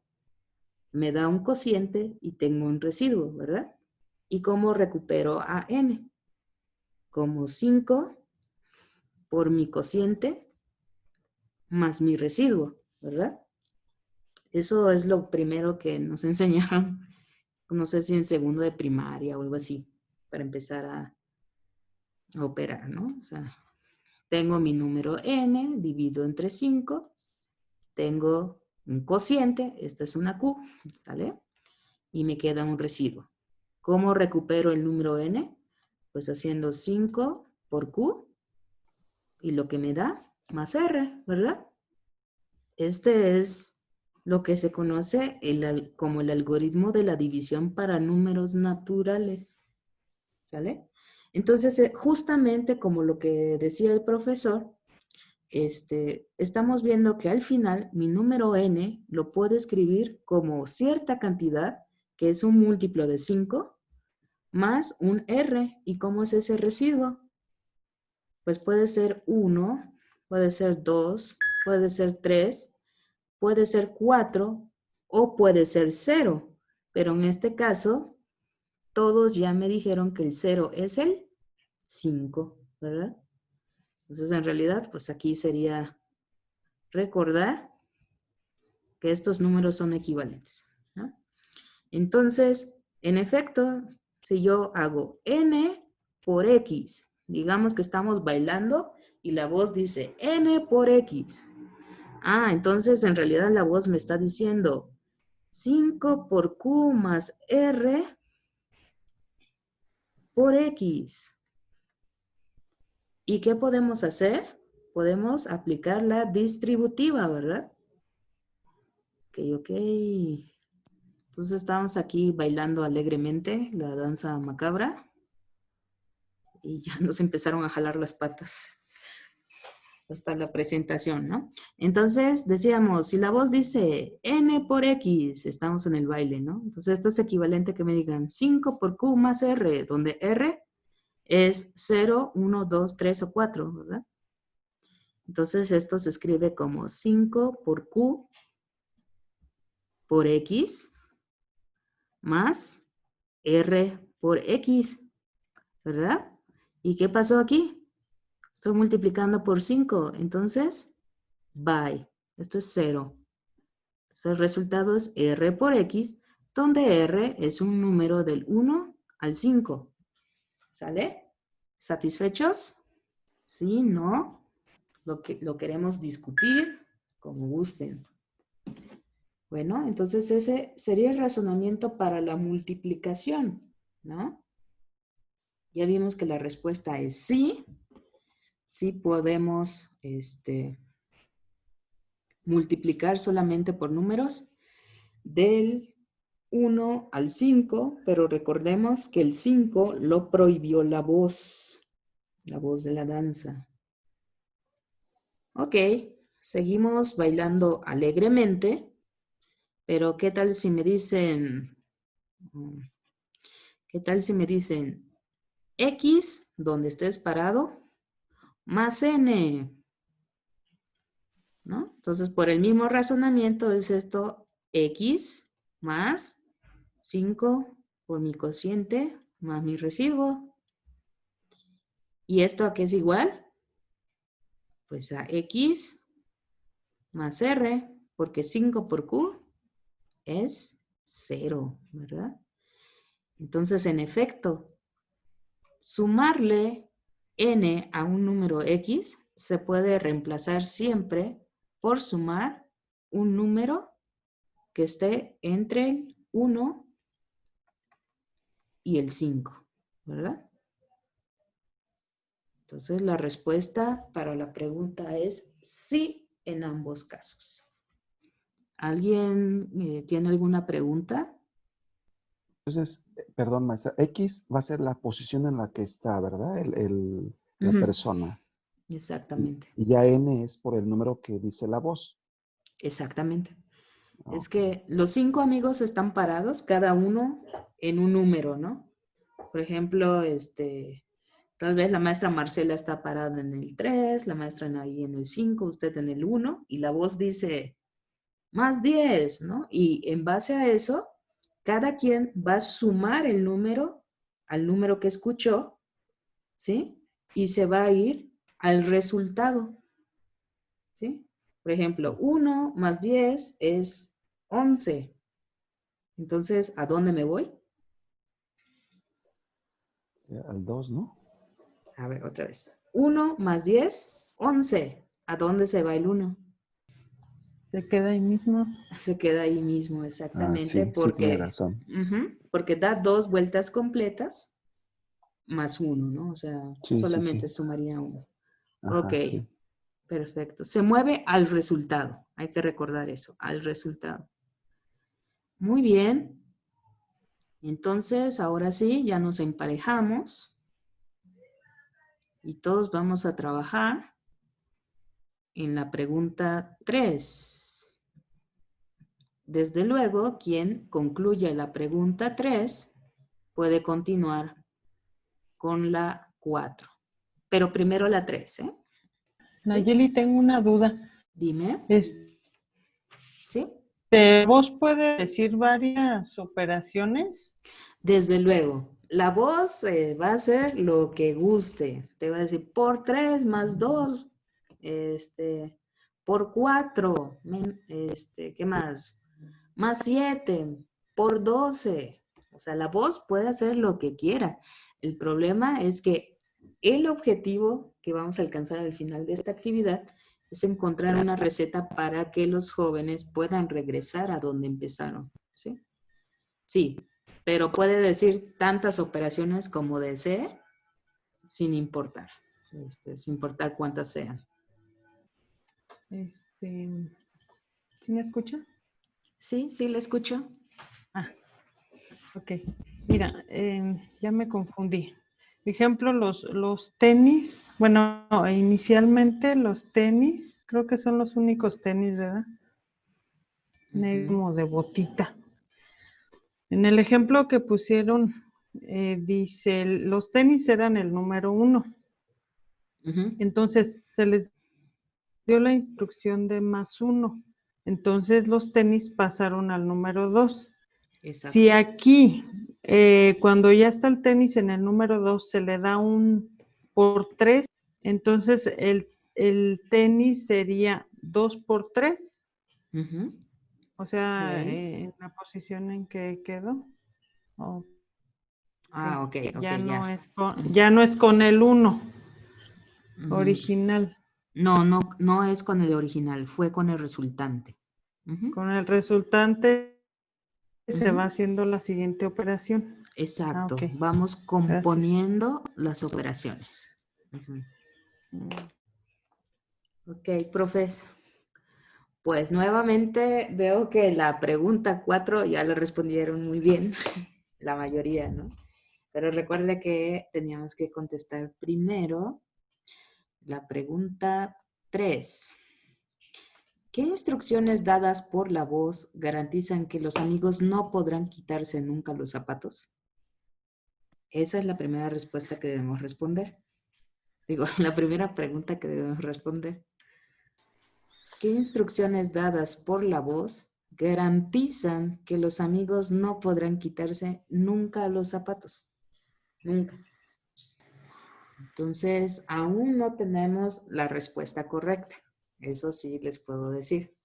me da un cociente y tengo un residuo, ¿verdad? ¿Y cómo recupero a n? Como 5 por mi cociente más mi residuo, ¿verdad? Eso es lo primero que nos enseñaron, no sé si en segundo de primaria o algo así, para empezar a operar, ¿no? O sea, tengo mi número n, divido entre 5, tengo un cociente, esta es una q, ¿sale? Y me queda un residuo. ¿Cómo recupero el número n? Pues haciendo 5 por q, y lo que me da más R, ¿verdad? Este es lo que se conoce como el algoritmo de la división para números naturales. ¿Sale? Entonces, justamente como lo que decía el profesor, estamos viendo que al final mi número n lo puedo escribir como cierta cantidad, que es un múltiplo de 5, más un r. ¿Y cómo es ese residuo? Pues puede ser 1, puede ser 2, puede ser 3, puede ser 4 o puede ser 0. Pero en este caso, todos ya me dijeron que el 0 es el 5, ¿verdad? Entonces, en realidad, pues aquí sería recordar que estos números son equivalentes, ¿no? Entonces, en efecto, si yo hago n por x, digamos que estamos bailando y la voz dice n por x. Ah, entonces en realidad la voz me está diciendo 5 por q más r por x. ¿Y qué podemos hacer? Podemos aplicar la distributiva, ¿verdad? Ok. Entonces estamos aquí bailando alegremente la danza macabra y ya nos empezaron a jalar las patas hasta la presentación, ¿no? Entonces decíamos, si la voz dice n por x, estamos en el baile, ¿no? Entonces esto es equivalente a que me digan 5 por q más r, donde r es 0, 1, 2, 3 o 4, ¿verdad? Entonces esto se escribe como 5 por q por x más r por x, ¿verdad? ¿Y qué pasó aquí? Estoy multiplicando por 5, entonces, by. Esto es 0. Entonces el resultado es r por x, donde r es un número del 1 al 5. ¿Sale? ¿Satisfechos? Sí, no. Lo queremos discutir como gusten. Bueno, entonces ese sería el razonamiento para la multiplicación, ¿no? Ya vimos que la respuesta es sí. Sí podemos multiplicar solamente por números del 1 al 5, pero recordemos que el 5 lo prohibió la voz de la danza. Ok, seguimos bailando alegremente. Pero ¿qué tal si me dicen, X, donde estés parado, más N? ¿No? Entonces, por el mismo razonamiento es esto, X más 5 por mi cociente más mi residuo. ¿Y esto a qué es igual? Pues a X más R, porque 5 por Q es 0, ¿verdad? Entonces, en efecto, sumarle n a un número x se puede reemplazar siempre por sumar un número que esté entre el 1 y el 5, ¿verdad? Entonces, la respuesta para la pregunta es sí en ambos casos. ¿Alguien tiene alguna pregunta? Entonces, perdón, maestra, X va a ser la posición en la que está, ¿verdad? La persona. Exactamente. Y ya N es por el número que dice la voz. Exactamente. Okay. Es que los 5 amigos están parados, cada uno en un número, ¿no? Por ejemplo, tal vez la maestra Marcela está parada en el 3, la maestra ahí en el 5, usted en el 1, y la voz dice más 10, ¿no? Y en base a eso, cada quien va a sumar el número al número que escuchó, ¿sí? Y se va a ir al resultado, ¿sí? Por ejemplo, 1 más 10 es 11. Entonces, ¿a dónde me voy? Al 2, ¿no? A ver, otra vez. 1 más 10, 11. ¿A dónde se va el 1? Se queda ahí mismo. Se queda ahí mismo, exactamente. Sí, porque, tiene razón. Porque da 2 vueltas completas más 1, ¿no? O sea, solamente sumaría 1. Ok. Sí. Perfecto. Se mueve al resultado. Hay que recordar eso, al resultado. Muy bien. Entonces, ahora sí, ya nos emparejamos. Y todos vamos a trabajar en la pregunta 3. Desde luego, quien concluya la pregunta 3 puede continuar con la 4. Pero primero la 3, ¿eh? Nayeli, tengo una duda. Dime. ¿Sí? ¿Vos puede decir varias operaciones? Desde luego. La voz va a ser lo que guste. Te va a decir por 3 más 2, por 4, ¿qué más? Más 7, por 12. O sea, la voz puede hacer lo que quiera. El problema es que el objetivo que vamos a alcanzar al final de esta actividad es encontrar una receta para que los jóvenes puedan regresar a donde empezaron. ¿Sí? Sí, pero puede decir tantas operaciones como desee, sin importar, sin importar cuántas sean. ¿Sí me escucha? Sí, sí, le escucho. Ah, ok. Mira, ya me confundí. Ejemplo, los tenis, bueno, inicialmente los tenis, creo que son los únicos tenis, ¿verdad? Como de botita. En el ejemplo que pusieron, dice, los tenis eran el número 1. Entonces, se les dio la instrucción de más 1. Entonces, los tenis pasaron al número 2. Exacto. Si aquí, cuando ya está el tenis en el número 2, se le da un por 3, entonces el tenis sería 2 por 3. O sea, en la posición en que quedó. Okay. Ah, ok, ya, no ya. ya no es con el 1 original. No es con el original, fue con el resultante. Con el resultante se va haciendo la siguiente operación. Exacto, Okay. vamos componiendo las operaciones. Ok, profes. Pues nuevamente veo que la pregunta 4 ya la respondieron muy bien, la mayoría, ¿no? Pero recuerde que teníamos que contestar primero la pregunta 3. ¿Qué instrucciones dadas por la voz garantizan que los amigos no podrán quitarse nunca los zapatos? Esa es la primera respuesta que debemos responder. Digo, la primera pregunta que debemos responder. ¿Qué instrucciones dadas por la voz garantizan que los amigos no podrán quitarse nunca los zapatos? Nunca. Entonces, aún no tenemos la respuesta correcta. Eso sí les puedo decir.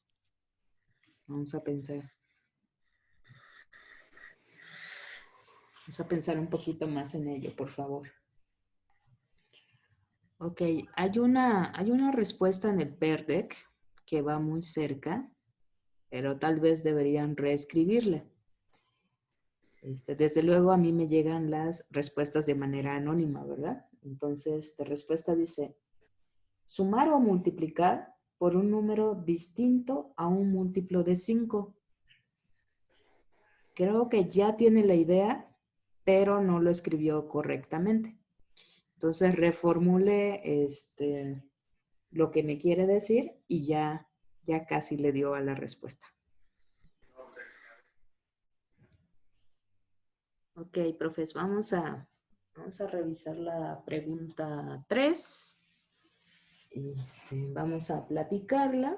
Vamos a pensar. Vamos a pensar un poquito más en ello, por favor. Ok, hay una respuesta en el PERDEC que va muy cerca, pero tal vez deberían reescribirla. Desde luego a mí me llegan las respuestas de manera anónima, ¿verdad? Entonces, la respuesta dice, sumar o multiplicar por un número distinto a un múltiplo de 5. Creo que ya tiene la idea, pero no lo escribió correctamente. Entonces, reformule lo que me quiere decir y ya casi le dio a la respuesta. Ok, profes, vamos a revisar la pregunta 3. Vamos a platicarla.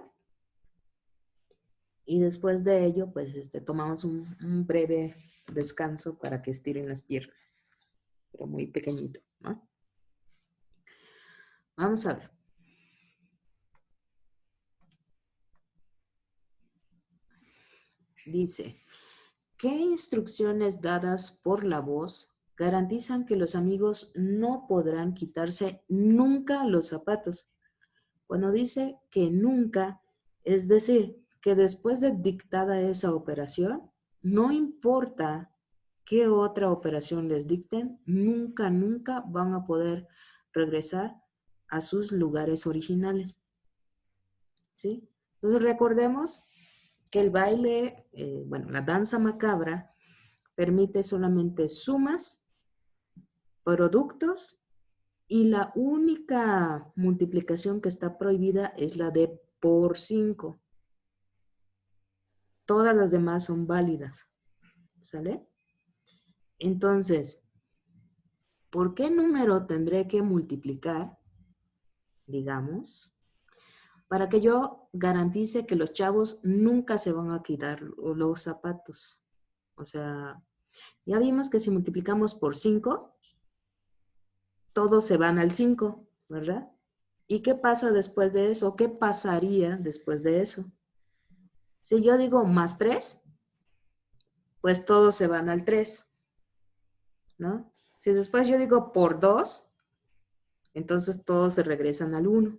Y después de ello, pues tomamos un breve descanso para que estiren las piernas. Pero muy pequeñito, ¿no? Vamos a ver. Dice, ¿qué instrucciones dadas por la voz garantizan que los amigos no podrán quitarse nunca los zapatos? Cuando dice que nunca, es decir, que después de dictada esa operación, no importa qué otra operación les dicten, nunca van a poder regresar a sus lugares originales. ¿sí? Entonces recordemos que el baile, bueno, la danza macabra permite solamente sumas, productos, y la única multiplicación que está prohibida es la de por 5. Todas las demás son válidas, ¿sale? Entonces, ¿por qué número tendré que multiplicar, digamos, para que yo garantice que los chavos nunca se van a quitar los zapatos? O sea, ya vimos que si multiplicamos por 5, todos se van al 5, ¿verdad? ¿Y qué pasa después de eso? ¿Qué pasaría después de eso? Si yo digo más 3, pues todos se van al 3, ¿no? Si después yo digo por 2, entonces todos se regresan al 1,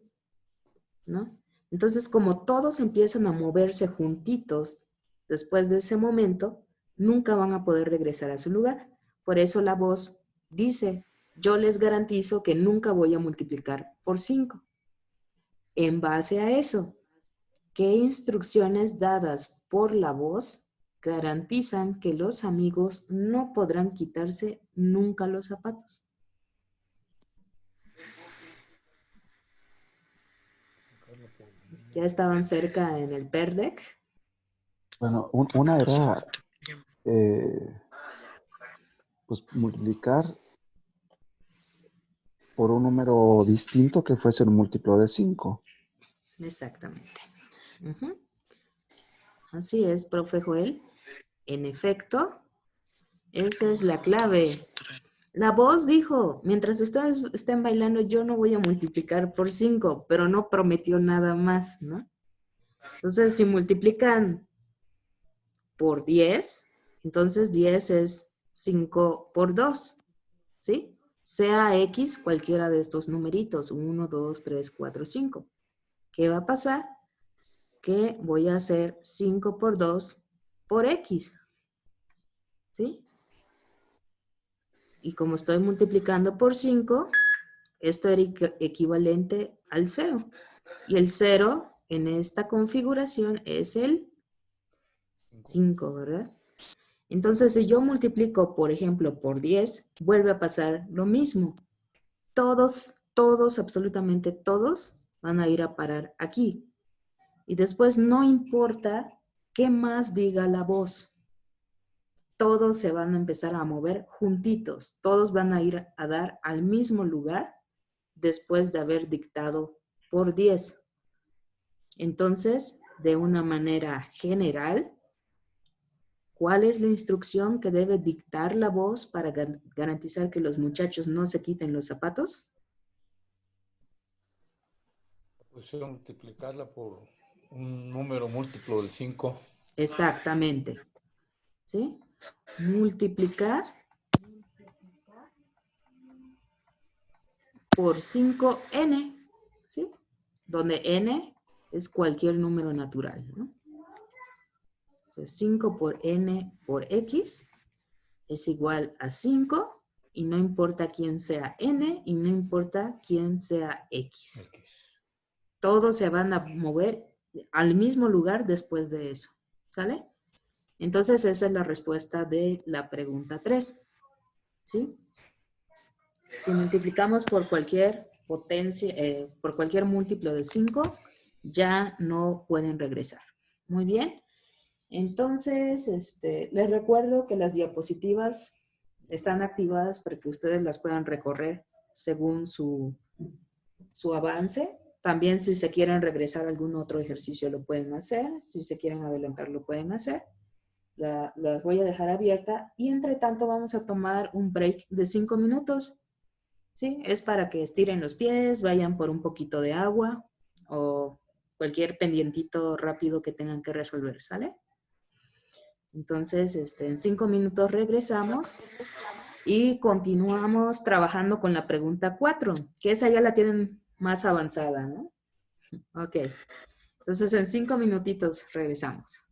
¿no? Entonces, como todos empiezan a moverse juntitos después de ese momento, nunca van a poder regresar a su lugar. Por eso la voz dice, yo les garantizo que nunca voy a multiplicar por 5. En base a eso, ¿qué instrucciones dadas por la voz garantizan que los amigos no podrán quitarse nunca los zapatos? ¿Ya estaban cerca en el PERDEC? Bueno, una era pues multiplicar por un número distinto que fuese un múltiplo de 5. Exactamente. Así es, profe Joel. En efecto, esa es la clave. La voz dijo, mientras ustedes estén bailando, yo no voy a multiplicar por 5, pero no prometió nada más, ¿no? Entonces, si multiplican por 10, entonces 10 es 5 por 2, ¿sí? Sea X cualquiera de estos numeritos, 1, 2, 3, 4, 5. ¿Qué va a pasar? Que voy a hacer 5 por 2 por X, ¿sí? Y como estoy multiplicando por 5, esto era equivalente al 0. Y el 0 en esta configuración es el 5, ¿verdad? Entonces, si yo multiplico, por ejemplo, por 10, vuelve a pasar lo mismo. Todos, absolutamente todos, van a ir a parar aquí. Y después no importa qué más diga la voz. Todos se van a empezar a mover juntitos. Todos van a ir a dar al mismo lugar después de haber dictado por 10. Entonces, de una manera general, ¿cuál es la instrucción que debe dictar la voz para garantizar que los muchachos no se quiten los zapatos? Pues multiplicarla por un número múltiplo del 5. Exactamente. ¿Sí? Multiplicar por 5n, ¿sí? Donde n es cualquier número natural, ¿no? Entonces, 5 por n por x es igual a 5 y no importa quién sea n y no importa quién sea x. Todos se van a mover al mismo lugar después de eso, ¿sale? Entonces, esa es la respuesta de la pregunta 3, ¿sí? Si multiplicamos por cualquier potencia, por cualquier múltiplo de 5, ya no pueden regresar. Muy bien. Entonces, les recuerdo que las diapositivas están activadas para que ustedes las puedan recorrer según su avance. También si se quieren regresar a algún otro ejercicio lo pueden hacer. Si se quieren adelantar lo pueden hacer. Las voy a dejar abierta y entre tanto vamos a tomar un break de 5 minutos. ¿Sí? Es para que estiren los pies, vayan por un poquito de agua o cualquier pendientito rápido que tengan que resolver, ¿sale? Entonces, en 5 minutos regresamos y continuamos trabajando con la pregunta 4, que esa ya la tienen más avanzada, ¿no? Ok. Entonces, en 5 minutitos regresamos.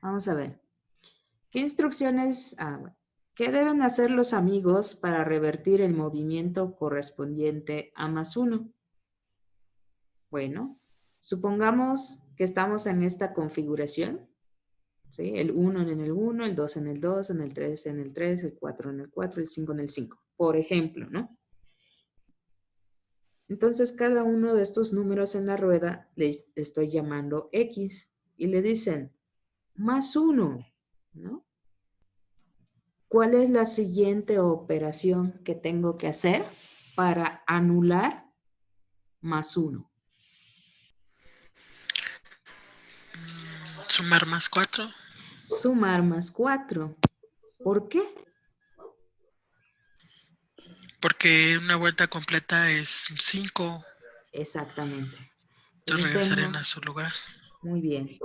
Vamos a ver. ¿Qué instrucciones... ¿Qué deben hacer los amigos para revertir el movimiento correspondiente a +1? Bueno, Supongamos que estamos en esta configuración, ¿sí? El 1 en el 1, el 2 en el 2, en el 3 en el 3, el 4 en el 4, el 5 en el 5, por ejemplo, ¿no? Entonces, cada uno de estos números en la rueda le estoy llamando X y le dicen más 1, ¿no? ¿Cuál es la siguiente operación que tengo que hacer para anular más 1? Sumar más 4. Sumar más 4. ¿Por qué? Porque una vuelta completa es 5. Exactamente. Entonces regresarían tengo- a su lugar. Muy bien.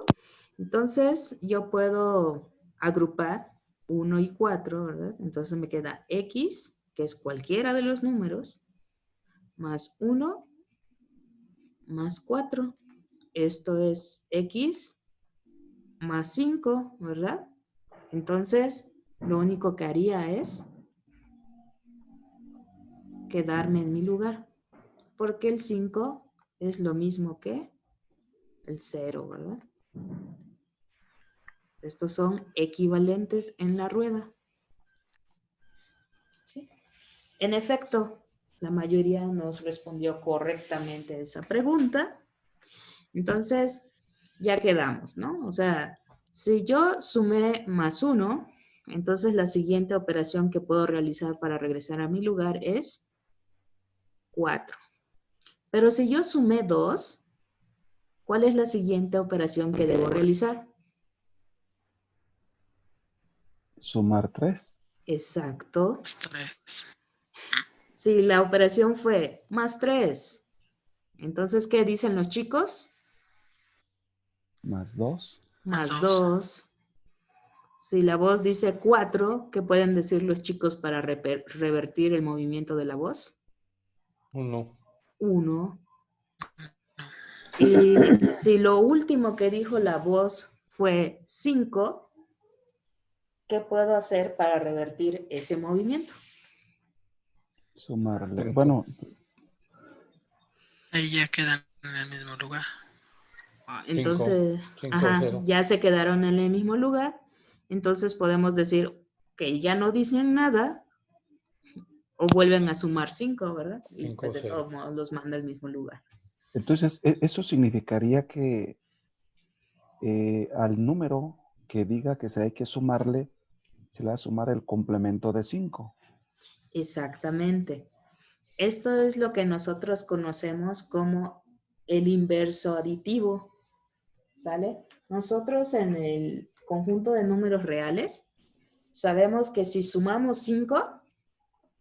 Entonces, yo puedo agrupar 1 y 4, ¿verdad? Entonces me queda X, que es cualquiera de los números, más 1, más 4. Esto es X más 5, ¿verdad? Entonces, lo único que haría es quedarme en mi lugar, porque el 5 es lo mismo que el 0, ¿verdad? Estos son equivalentes en la rueda. ¿Sí? En efecto, la mayoría nos respondió correctamente esa pregunta. Entonces, ya quedamos, ¿no? O sea, si yo sumé más 1, entonces la siguiente operación que puedo realizar para regresar a mi lugar es 4. Pero si yo sumé 2, ¿cuál es la siguiente operación que debo realizar? Sumar 3. Exacto. 3. Si la operación fue más 3, entonces, ¿qué dicen los chicos? Más 2. Más 2. Si la voz dice 4, ¿qué pueden decir los chicos para revertir el movimiento de la voz? 1. 1. Y si lo último que dijo la voz fue 5, ¿qué puedo hacer para revertir ese movimiento? Sumarle. Bueno, Ahí ya quedan en el mismo lugar. Entonces, 5-0. ya se quedaron en el mismo lugar. Entonces podemos decir que ya no dicen nada o vuelven a sumar 5, ¿verdad? Y pues de 5-0. todos modos los manda al mismo lugar. entonces eso significaría que al número que diga que se hay que sumarle, se le va a sumar el complemento de 5. Exactamente. Esto es lo que nosotros conocemos como el inverso aditivo, ¿sale? Nosotros en el conjunto de números reales sabemos que si sumamos 5,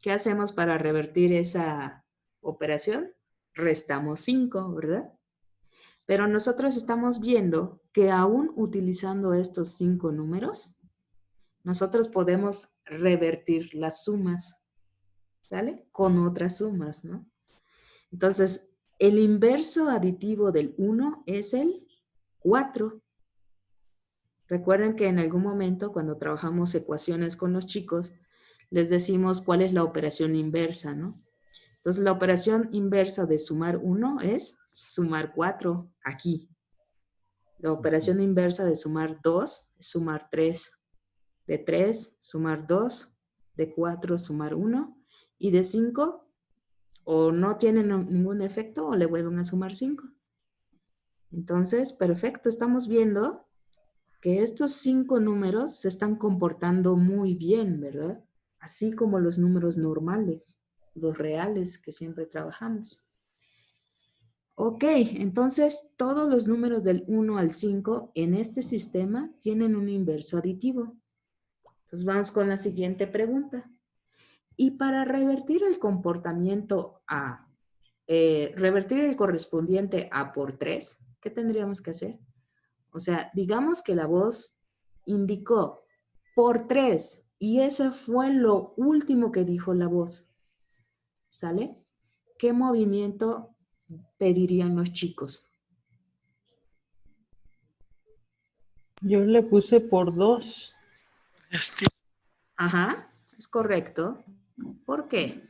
¿qué hacemos para revertir esa operación? Restamos 5, ¿verdad? Pero nosotros estamos viendo que aún utilizando estos 5 números, nosotros podemos revertir las sumas, ¿sale? Con otras sumas, ¿no? Entonces, el inverso aditivo del 1 es el 4. Recuerden que en algún momento cuando trabajamos ecuaciones con los chicos, les decimos cuál es la operación inversa, ¿no? Entonces, la operación inversa de sumar 1 es sumar 4 aquí. La operación inversa de sumar 2 es sumar 3. De 3, sumar 2. De 4, sumar 1. Y de 5, o no tienen ningún efecto o le vuelven a sumar 5. Entonces, perfecto, estamos viendo que estos 5 números se están comportando muy bien, ¿verdad? Así como los números normales, los reales que siempre trabajamos. Ok, entonces todos los números del 1 al 5 en este sistema tienen un inverso aditivo. Entonces vamos con la siguiente pregunta. Y para revertir el comportamiento A, revertir el correspondiente A por 3, ¿qué tendríamos que hacer? O sea, digamos que la voz indicó por 3 y ese fue lo último que dijo la voz. ¿Sale? ¿Qué movimiento pedirían los chicos? Yo le puse por 2. Ajá, es correcto. ¿Por qué?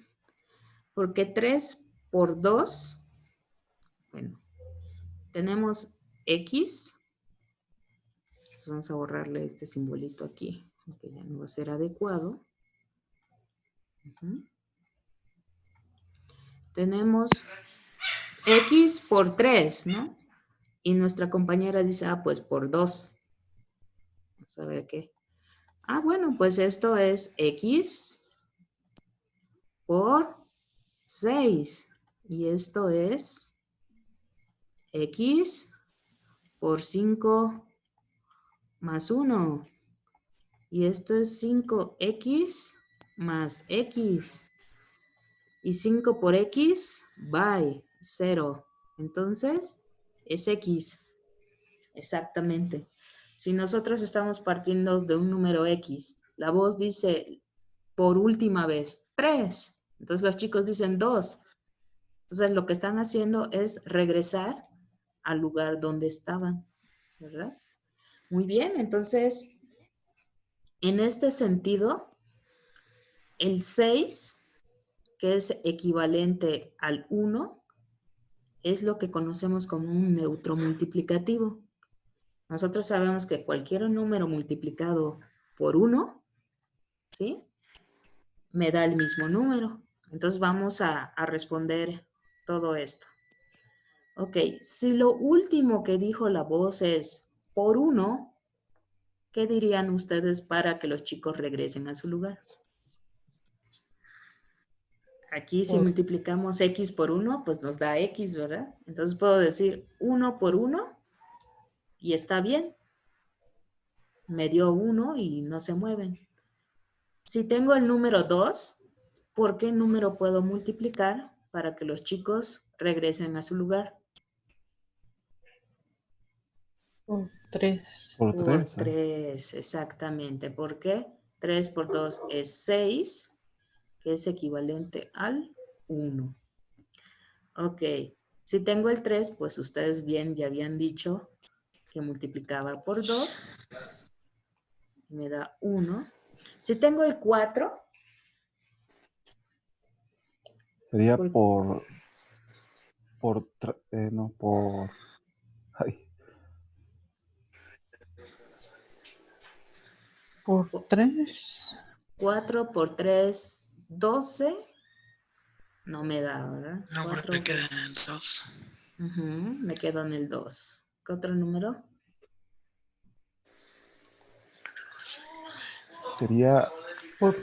Porque 3 por 2, bueno, tenemos X. Entonces vamos a borrarle este simbolito aquí, que ya no va a ser adecuado. Tenemos X por 3, ¿no? Y nuestra compañera dice, ah, pues por 2. Vamos a ver qué. Ah, bueno, pues esto es X por 6. Y esto es X por 5 más 1. Y esto es 5X más X. Y 5 por X, by 0. Entonces, es X. Exactamente. Si nosotros estamos partiendo de un número X, la voz dice por última vez 3. Entonces los chicos dicen 2. Entonces lo que están haciendo es regresar al lugar donde estaban, ¿verdad? Muy bien, entonces, en este sentido, el 6, que es equivalente al 1, es lo que conocemos como un neutro multiplicativo. Nosotros sabemos que cualquier número multiplicado por 1, ¿sí? Me da el mismo número. Entonces vamos a responder todo esto. Ok, si lo último que dijo la voz es por 1, ¿qué dirían ustedes para que los chicos regresen a su lugar? Aquí si multiplicamos X por 1, pues nos da X, ¿verdad? Entonces puedo decir 1 por 1 y está bien. Me dio 1 y no se mueven. Si tengo el número 2, ¿por qué número puedo multiplicar para que los chicos regresen a su lugar? Por 3. Por 3, exactamente. ¿Por qué? 3 por 2 es 6, que es equivalente al 1. Ok. Si tengo el 3, pues ustedes bien ya habían dicho que multiplicaba por 2. Me da 1. Si tengo el 4. Sería Por- por Por 3. 4 por 3, 12. No me da, ¿verdad? No, pero 4 me quedan en 2. me quedo en el 2. ¿Qué otro número? sería por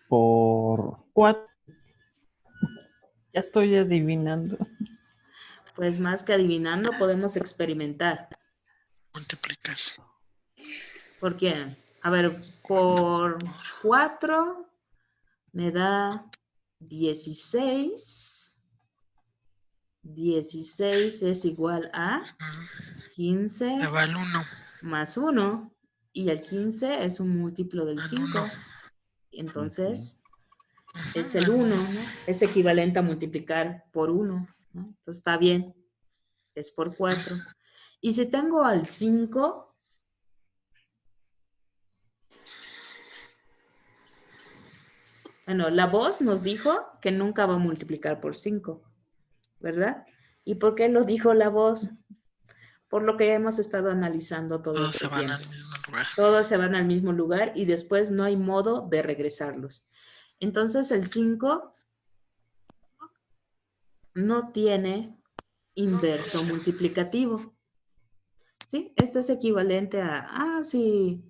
4. Ya estoy adivinando. Pues más que adivinando, podemos experimentar. Multiplicar. ¿Por qué? A ver, por 4 me da 16. 16 es igual a 15 Le va el 1. más 1. Y el 15 es un múltiplo del 5. Entonces, es el 1, ¿no? Es equivalente a multiplicar por 1, ¿no? Entonces está bien. Es por 4. Y si tengo al 5, bueno, la voz nos dijo que nunca va a multiplicar por 5, ¿verdad? ¿Y por qué lo dijo la voz? Por lo que hemos estado analizando todo Todos este se van tiempo. al mismo lugar. Todos se van al mismo lugar y después no hay modo de regresarlos. Entonces el 5 no tiene inverso multiplicativo. ¿Sí? Esto es equivalente a, si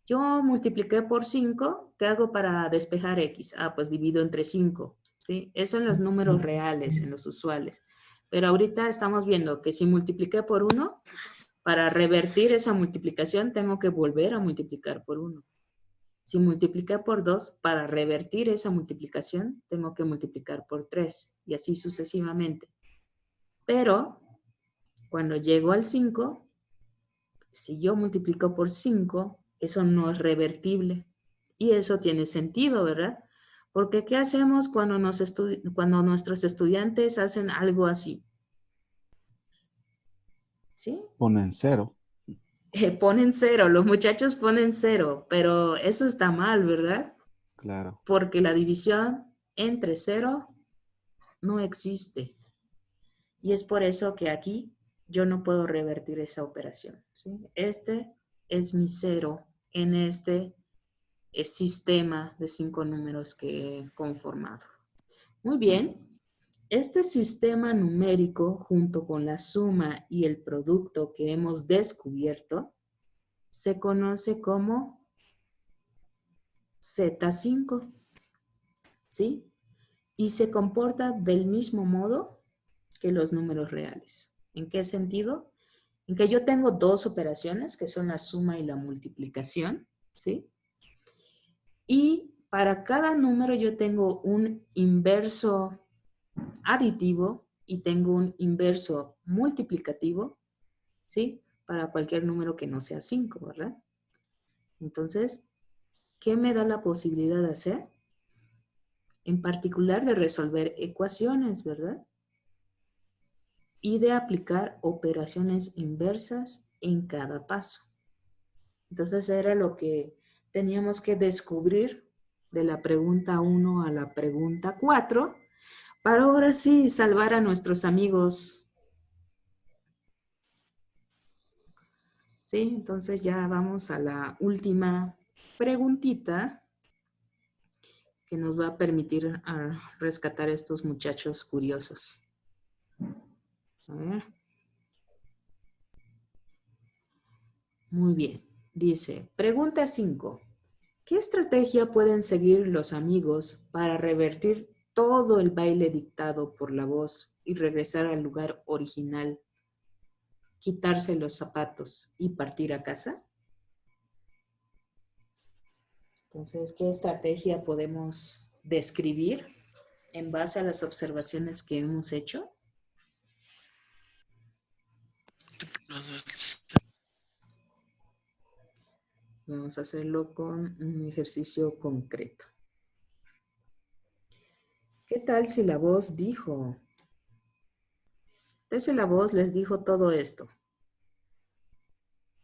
yo multipliqué por 5, ¿qué hago para despejar X? Pues divido entre 5, ¿sí? Eso en los números reales, en los usuales. Pero ahorita estamos viendo que si multipliqué por 1, para revertir esa multiplicación tengo que volver a multiplicar por 1. Si multipliqué por 2, para revertir esa multiplicación tengo que multiplicar por 3 y así sucesivamente. Pero cuando llego al 5, si yo multiplico por 5, eso no es revertible. Y eso tiene sentido, ¿verdad? Porque ¿qué hacemos cuando nuestros estudiantes hacen algo así? ¿Sí? ponen 0. Ponen 0, los muchachos ponen 0, pero eso está mal, ¿verdad? Claro. Porque la división entre 0 no existe. Y es por eso que aquí yo no puedo revertir esa operación, ¿sí? Este es mi 0 en este sistema de 5 números que he conformado. Muy bien. Este sistema numérico, junto con la suma y el producto que hemos descubierto, se conoce como Z5, ¿sí? Y se comporta del mismo modo que los números reales. ¿En qué sentido? En que yo tengo dos operaciones, que son la suma y la multiplicación, ¿sí? Y para cada número yo tengo un inverso aditivo y tengo un inverso multiplicativo, ¿sí? Para cualquier número que no sea 5, ¿verdad? Entonces, ¿qué me da la posibilidad de hacer? En particular de resolver ecuaciones, ¿verdad? Y de aplicar operaciones inversas en cada paso. Entonces era lo que teníamos que descubrir de la pregunta 1 a la pregunta 4 para ahora sí salvar a nuestros amigos. Sí, entonces ya vamos a la última preguntita que nos va a permitir rescatar a estos muchachos curiosos. A ver. Muy bien. Dice, pregunta 5. ¿Qué estrategia pueden seguir los amigos para revertir todo el baile dictado por la voz y regresar al lugar original, quitarse los zapatos y partir a casa? Entonces, ¿qué estrategia podemos describir en base a las observaciones que hemos hecho? Vamos a hacerlo con un ejercicio concreto. ¿Qué tal si la voz dijo? Entonces la voz les dijo todo esto.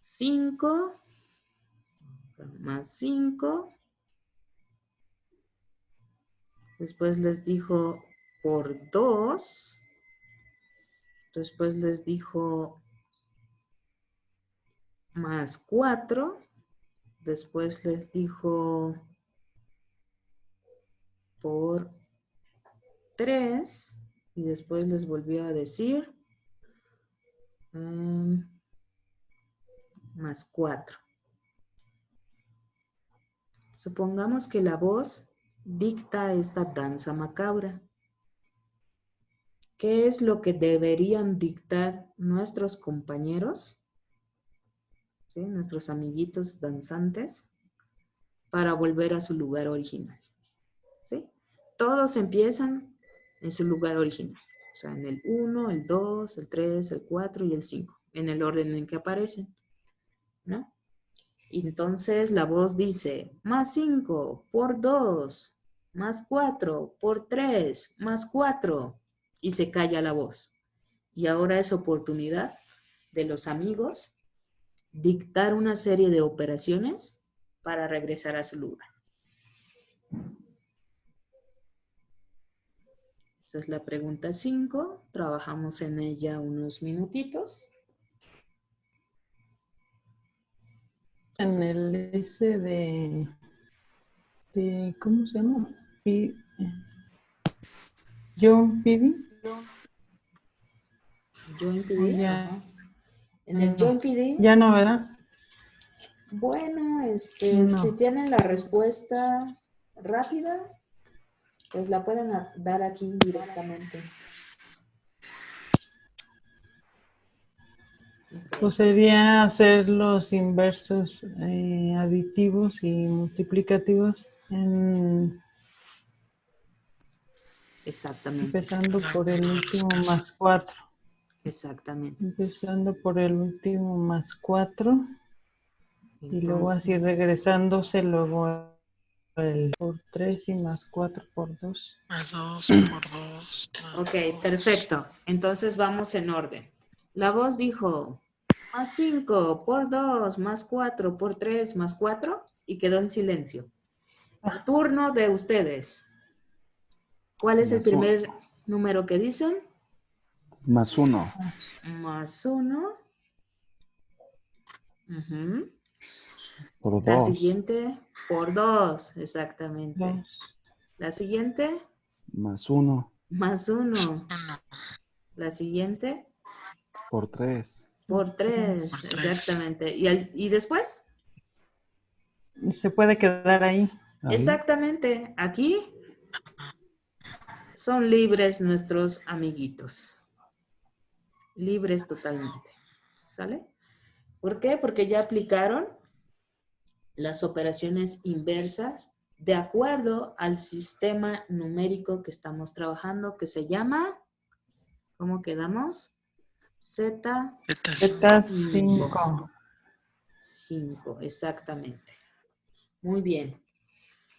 5 más 5. Después les dijo por 2. Después les dijo más 4. Después les dijo por 3. Y después les volvió a decir más 4. Supongamos que la voz dicta esta danza macabra. ¿Qué es lo que deberían dictar nuestros compañeros? ¿Sí? Nuestros amiguitos danzantes para volver a su lugar original. ¿Sí? Todos empiezan en su lugar original. O sea, en el 1, el 2, el 3, el 4 y el 5. En el orden en que aparecen. ¿No? Y entonces la voz dice, más 5 por 2, más 4 por 3, más 4. Y se calla la voz. Y ahora es oportunidad de los amigos dictar una serie de operaciones para regresar a su lugar. Esa es la pregunta 5. Trabajamos en ella unos minutitos. En el ese de ¿cómo se llama? John Pidi. John Pidi. Ya, En el John Pidi. ya no, ¿verdad? Bueno, No. si tienen la respuesta rápida, pues la pueden dar aquí directamente. Okay. Pues sería hacer los inversos aditivos y multiplicativos en... Exactamente. Empezando por el último más 4. Exactamente. Empezando por el último más 4. Entonces, y luego así regresándose, luego el por 3 y más 4 por 2. Más 2 por 2. Ok, perfecto. Entonces vamos en orden. La voz dijo más 5 por 2, más 4 por 3, más 4 y quedó en silencio. Turno de ustedes. ¿Cuál es el primer número que dicen? Más 1. Más 1. Por La 2. siguiente, por 2, exactamente. 2. La siguiente, Más 1. más 1. La siguiente, Por 3. por 3, Por 3. exactamente. ¿Y después? Y se puede quedar ahí. Ahí. Exactamente. Aquí son libres nuestros amiguitos. Libres totalmente. ¿Sale? ¿Por qué? Porque ya aplicaron las operaciones inversas de acuerdo al sistema numérico que estamos trabajando, que se llama, ¿cómo quedamos? Z5. Z5. 5, exactamente. Muy bien.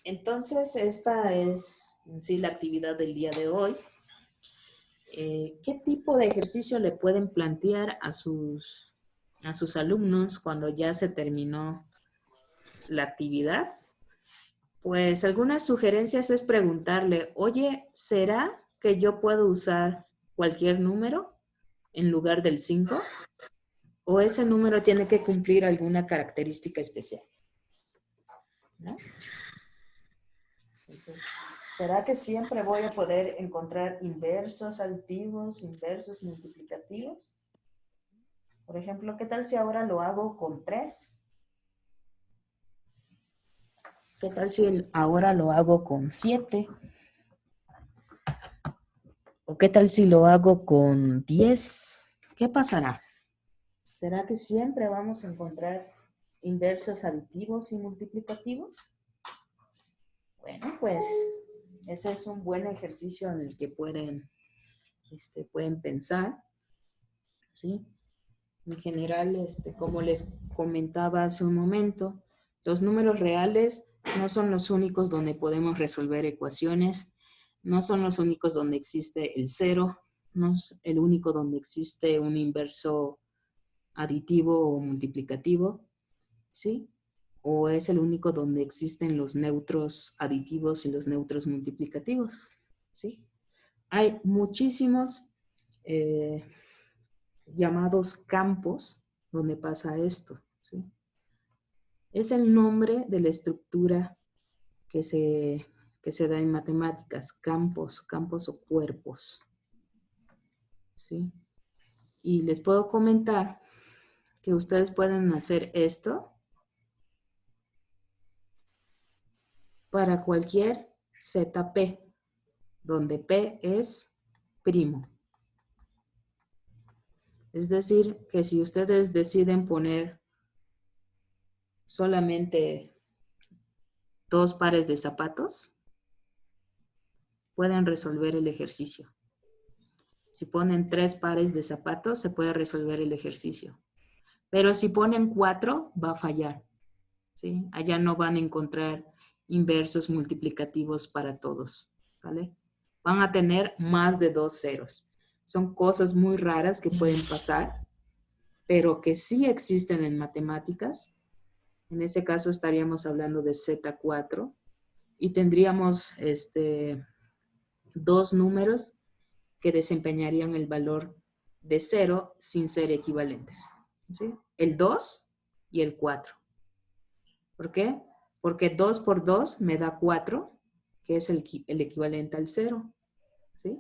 Entonces, esta es en sí la actividad del día de hoy. ¿Qué tipo de ejercicio le pueden plantear a sus alumnos cuando ya se terminó la actividad? Pues algunas sugerencias es preguntarle, oye, ¿será que yo puedo usar cualquier número en lugar del 5? ¿O ese número tiene que cumplir alguna característica especial? ¿No? Entonces, ¿será que siempre voy a poder encontrar inversos aditivos, inversos multiplicativos? Por ejemplo, ¿qué tal si ahora lo hago con 3? ¿Qué tal si ahora lo hago con 7? ¿O qué tal si lo hago con 10? ¿Qué pasará? ¿Será que siempre vamos a encontrar inversos aditivos y multiplicativos? Bueno, pues ese es un buen ejercicio en el que pueden pensar, ¿sí? En general, como les comentaba hace un momento, los números reales no son los únicos donde podemos resolver ecuaciones, no son los únicos donde existe el 0, no es el único donde existe un inverso aditivo o multiplicativo, ¿sí? O es el único donde existen los neutros aditivos y los neutros multiplicativos, ¿sí? Hay muchísimos llamados campos donde pasa esto, ¿sí? Es el nombre de la estructura que se da en matemáticas, campos o cuerpos, ¿sí? Y les puedo comentar que ustedes pueden hacer esto para cualquier ZP, donde P es primo. Es decir, que si ustedes deciden poner solamente 2 pares de zapatos, pueden resolver el ejercicio. Si ponen 3 pares de zapatos, se puede resolver el ejercicio. Pero si ponen 4, va a fallar, ¿sí? Allá no van a encontrar inversos multiplicativos para todos, ¿vale? Van a tener más de 2 ceros. Son cosas muy raras que pueden pasar, pero que sí existen en matemáticas. En ese caso estaríamos hablando de Z4 y tendríamos 2 números que desempeñarían el valor de 0 sin ser equivalentes, ¿sí? El 2 y el 4. ¿Por qué? Porque 2 por 2 me da 4, que es el equivalente al 0, ¿sí?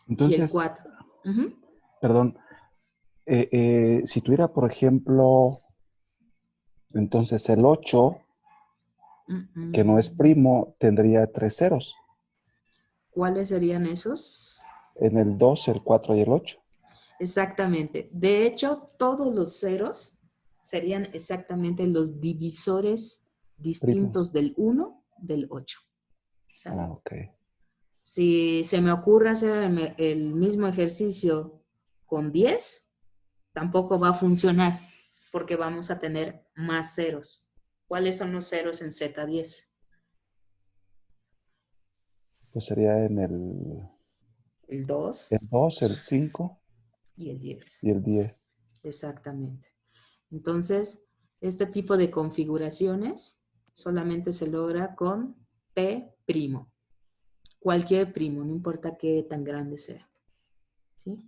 Entonces, y el 4. Perdón, si tuviera, por ejemplo, entonces el 8, que no es primo, tendría 3 ceros. ¿Cuáles serían esos? En el 2, el 4 y el 8. Exactamente. De hecho, todos los ceros serían exactamente los divisores distintos del 1 del 8. ¿Sabe? Ah, ok. Si se me ocurre hacer el mismo ejercicio con 10, tampoco va a funcionar porque vamos a tener más ceros. ¿Cuáles son los ceros en Z10? Pues sería en el 2. El 2, el 5. Y el 10. Y el 10. Exactamente. Entonces, este tipo de configuraciones solamente se logra con P'. Cualquier primo, no importa qué tan grande sea. ¿Sí?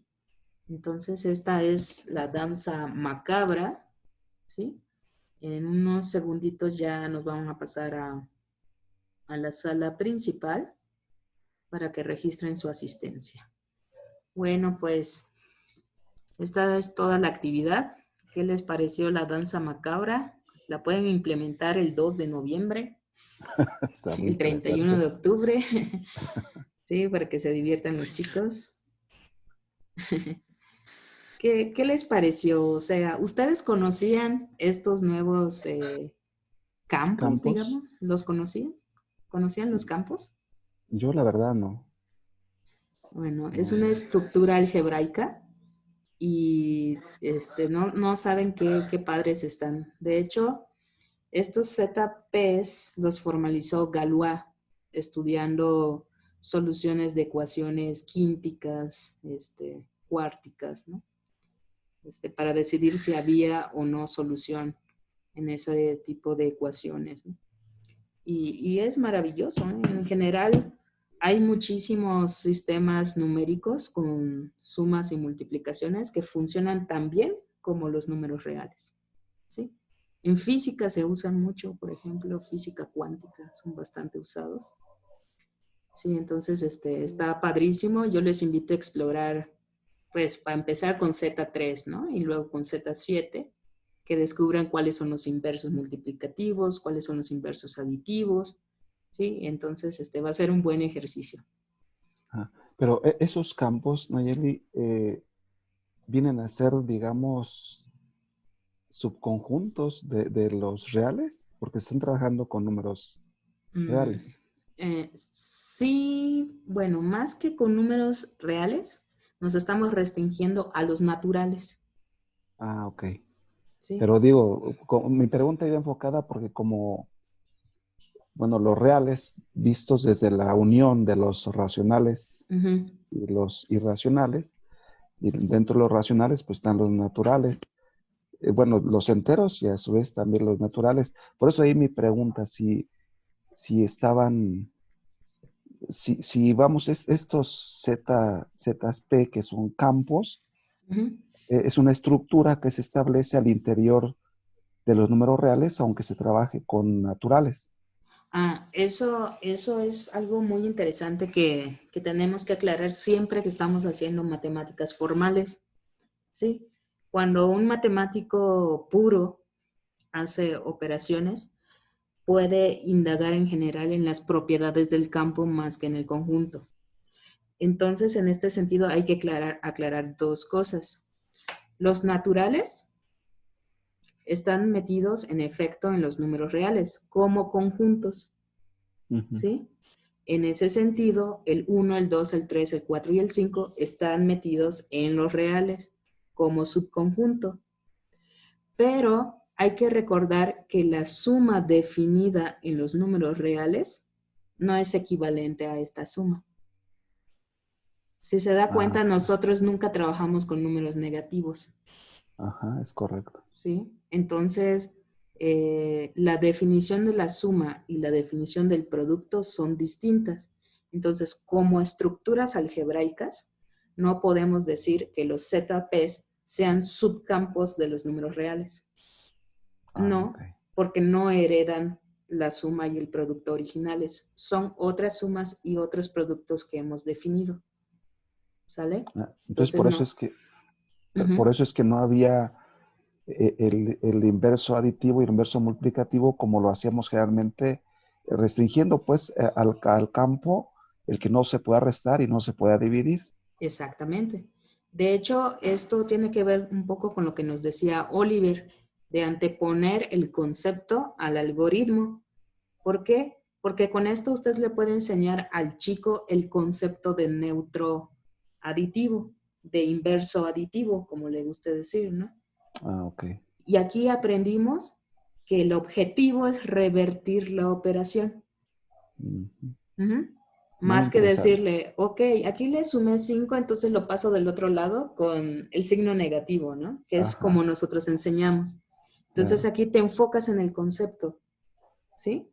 Entonces, esta es la danza macabra, ¿sí? En unos segunditos ya nos vamos a pasar a la sala principal para que registren su asistencia. Bueno, pues esta es toda la actividad. ¿Qué les pareció la danza macabra? La pueden implementar el 2 de noviembre, Está muy el 31 de interesante. octubre, ¿sí? Para que se diviertan los chicos. ¿Qué les pareció? O sea, ¿ustedes conocían estos nuevos campos, ¿Campos? digamos? ¿Los conocían? ¿Conocían los campos? Yo la verdad no. Bueno, es No. una estructura algebraica y no saben qué padres están. De hecho, estos ZPs los formalizó Galois, estudiando soluciones de ecuaciones quínticas, cuárticas, ¿no? Para decidir si había o no solución en ese tipo de ecuaciones, ¿no? Y es maravilloso, ¿eh? En general, hay muchísimos sistemas numéricos con sumas y multiplicaciones que funcionan tan bien como los números reales, ¿sí? En física se usan mucho, por ejemplo, física cuántica, son bastante usados. Sí, entonces está padrísimo. Yo les invito a explorar, pues, para empezar con Z3, ¿no? Y luego con Z7, que descubran cuáles son los inversos multiplicativos, cuáles son los inversos aditivos, ¿sí? Entonces, va a ser un buen ejercicio. Pero esos campos, Nayeli, vienen a ser, digamos, subconjuntos de los reales, porque están trabajando con números reales. Sí, bueno, más que con números reales, nos estamos restringiendo a los naturales. Ah, ok. Sí. Pero digo, mi pregunta iba enfocada porque como, bueno, los reales vistos desde la unión de los racionales y los irracionales, y dentro de los racionales pues están los naturales, bueno, los enteros y a su vez también los naturales. Por eso ahí mi pregunta, si estaban, si vamos, estos ZP que son campos, es una estructura que se establece al interior de los números reales, aunque se trabaje con naturales. Eso es algo muy interesante que tenemos que aclarar siempre que estamos haciendo matemáticas formales, ¿sí? Cuando un matemático puro hace operaciones, puede indagar en general en las propiedades del campo más que en el conjunto. Entonces, en este sentido, hay que aclarar dos cosas. Los naturales están metidos en efecto en los números reales como conjuntos, ¿sí? En ese sentido, el 1, el 2, el 3, el 4 y el 5 están metidos en los reales como subconjunto. Pero hay que recordar que la suma definida en los números reales no es equivalente a esta suma. Si se da cuenta, nosotros nunca trabajamos con números negativos. Ajá, es correcto. ¿Sí? Entonces, la definición de la suma y la definición del producto son distintas. Entonces, como estructuras algebraicas, no podemos decir que los ZPs sean subcampos de los números reales. No, porque no heredan la suma y el producto originales. Son otras sumas y otros productos que hemos definido. ¿Sale? Entonces por eso por eso es que no había el inverso aditivo y el inverso multiplicativo como lo hacíamos generalmente, restringiendo pues al campo el que no se pueda restar y no se pueda dividir. Exactamente. De hecho, esto tiene que ver un poco con lo que nos decía Oliver, de anteponer el concepto al algoritmo. ¿Por qué? Porque con esto usted le puede enseñar al chico el concepto de neutro aditivo, de inverso aditivo, como le guste decir, ¿no? Ok. Y aquí aprendimos que el objetivo es revertir la operación. Más que decirle, ok, aquí le sumé 5, entonces lo paso del otro lado con el signo negativo, ¿no? Que es como nosotros enseñamos. Entonces aquí te enfocas en el concepto, ¿sí?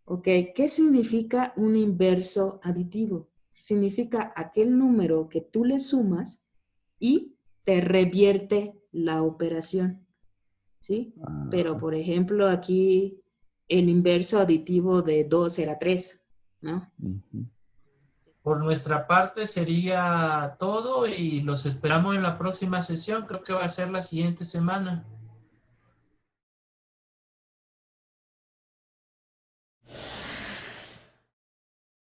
Ok, ¿qué significa un inverso aditivo? Significa aquel número que tú le sumas y te revierte la operación, ¿sí? Pero, por ejemplo, aquí el inverso aditivo de 2 era 3, ¿no? Por nuestra parte sería todo y los esperamos en la próxima sesión. Creo que va a ser la siguiente semana.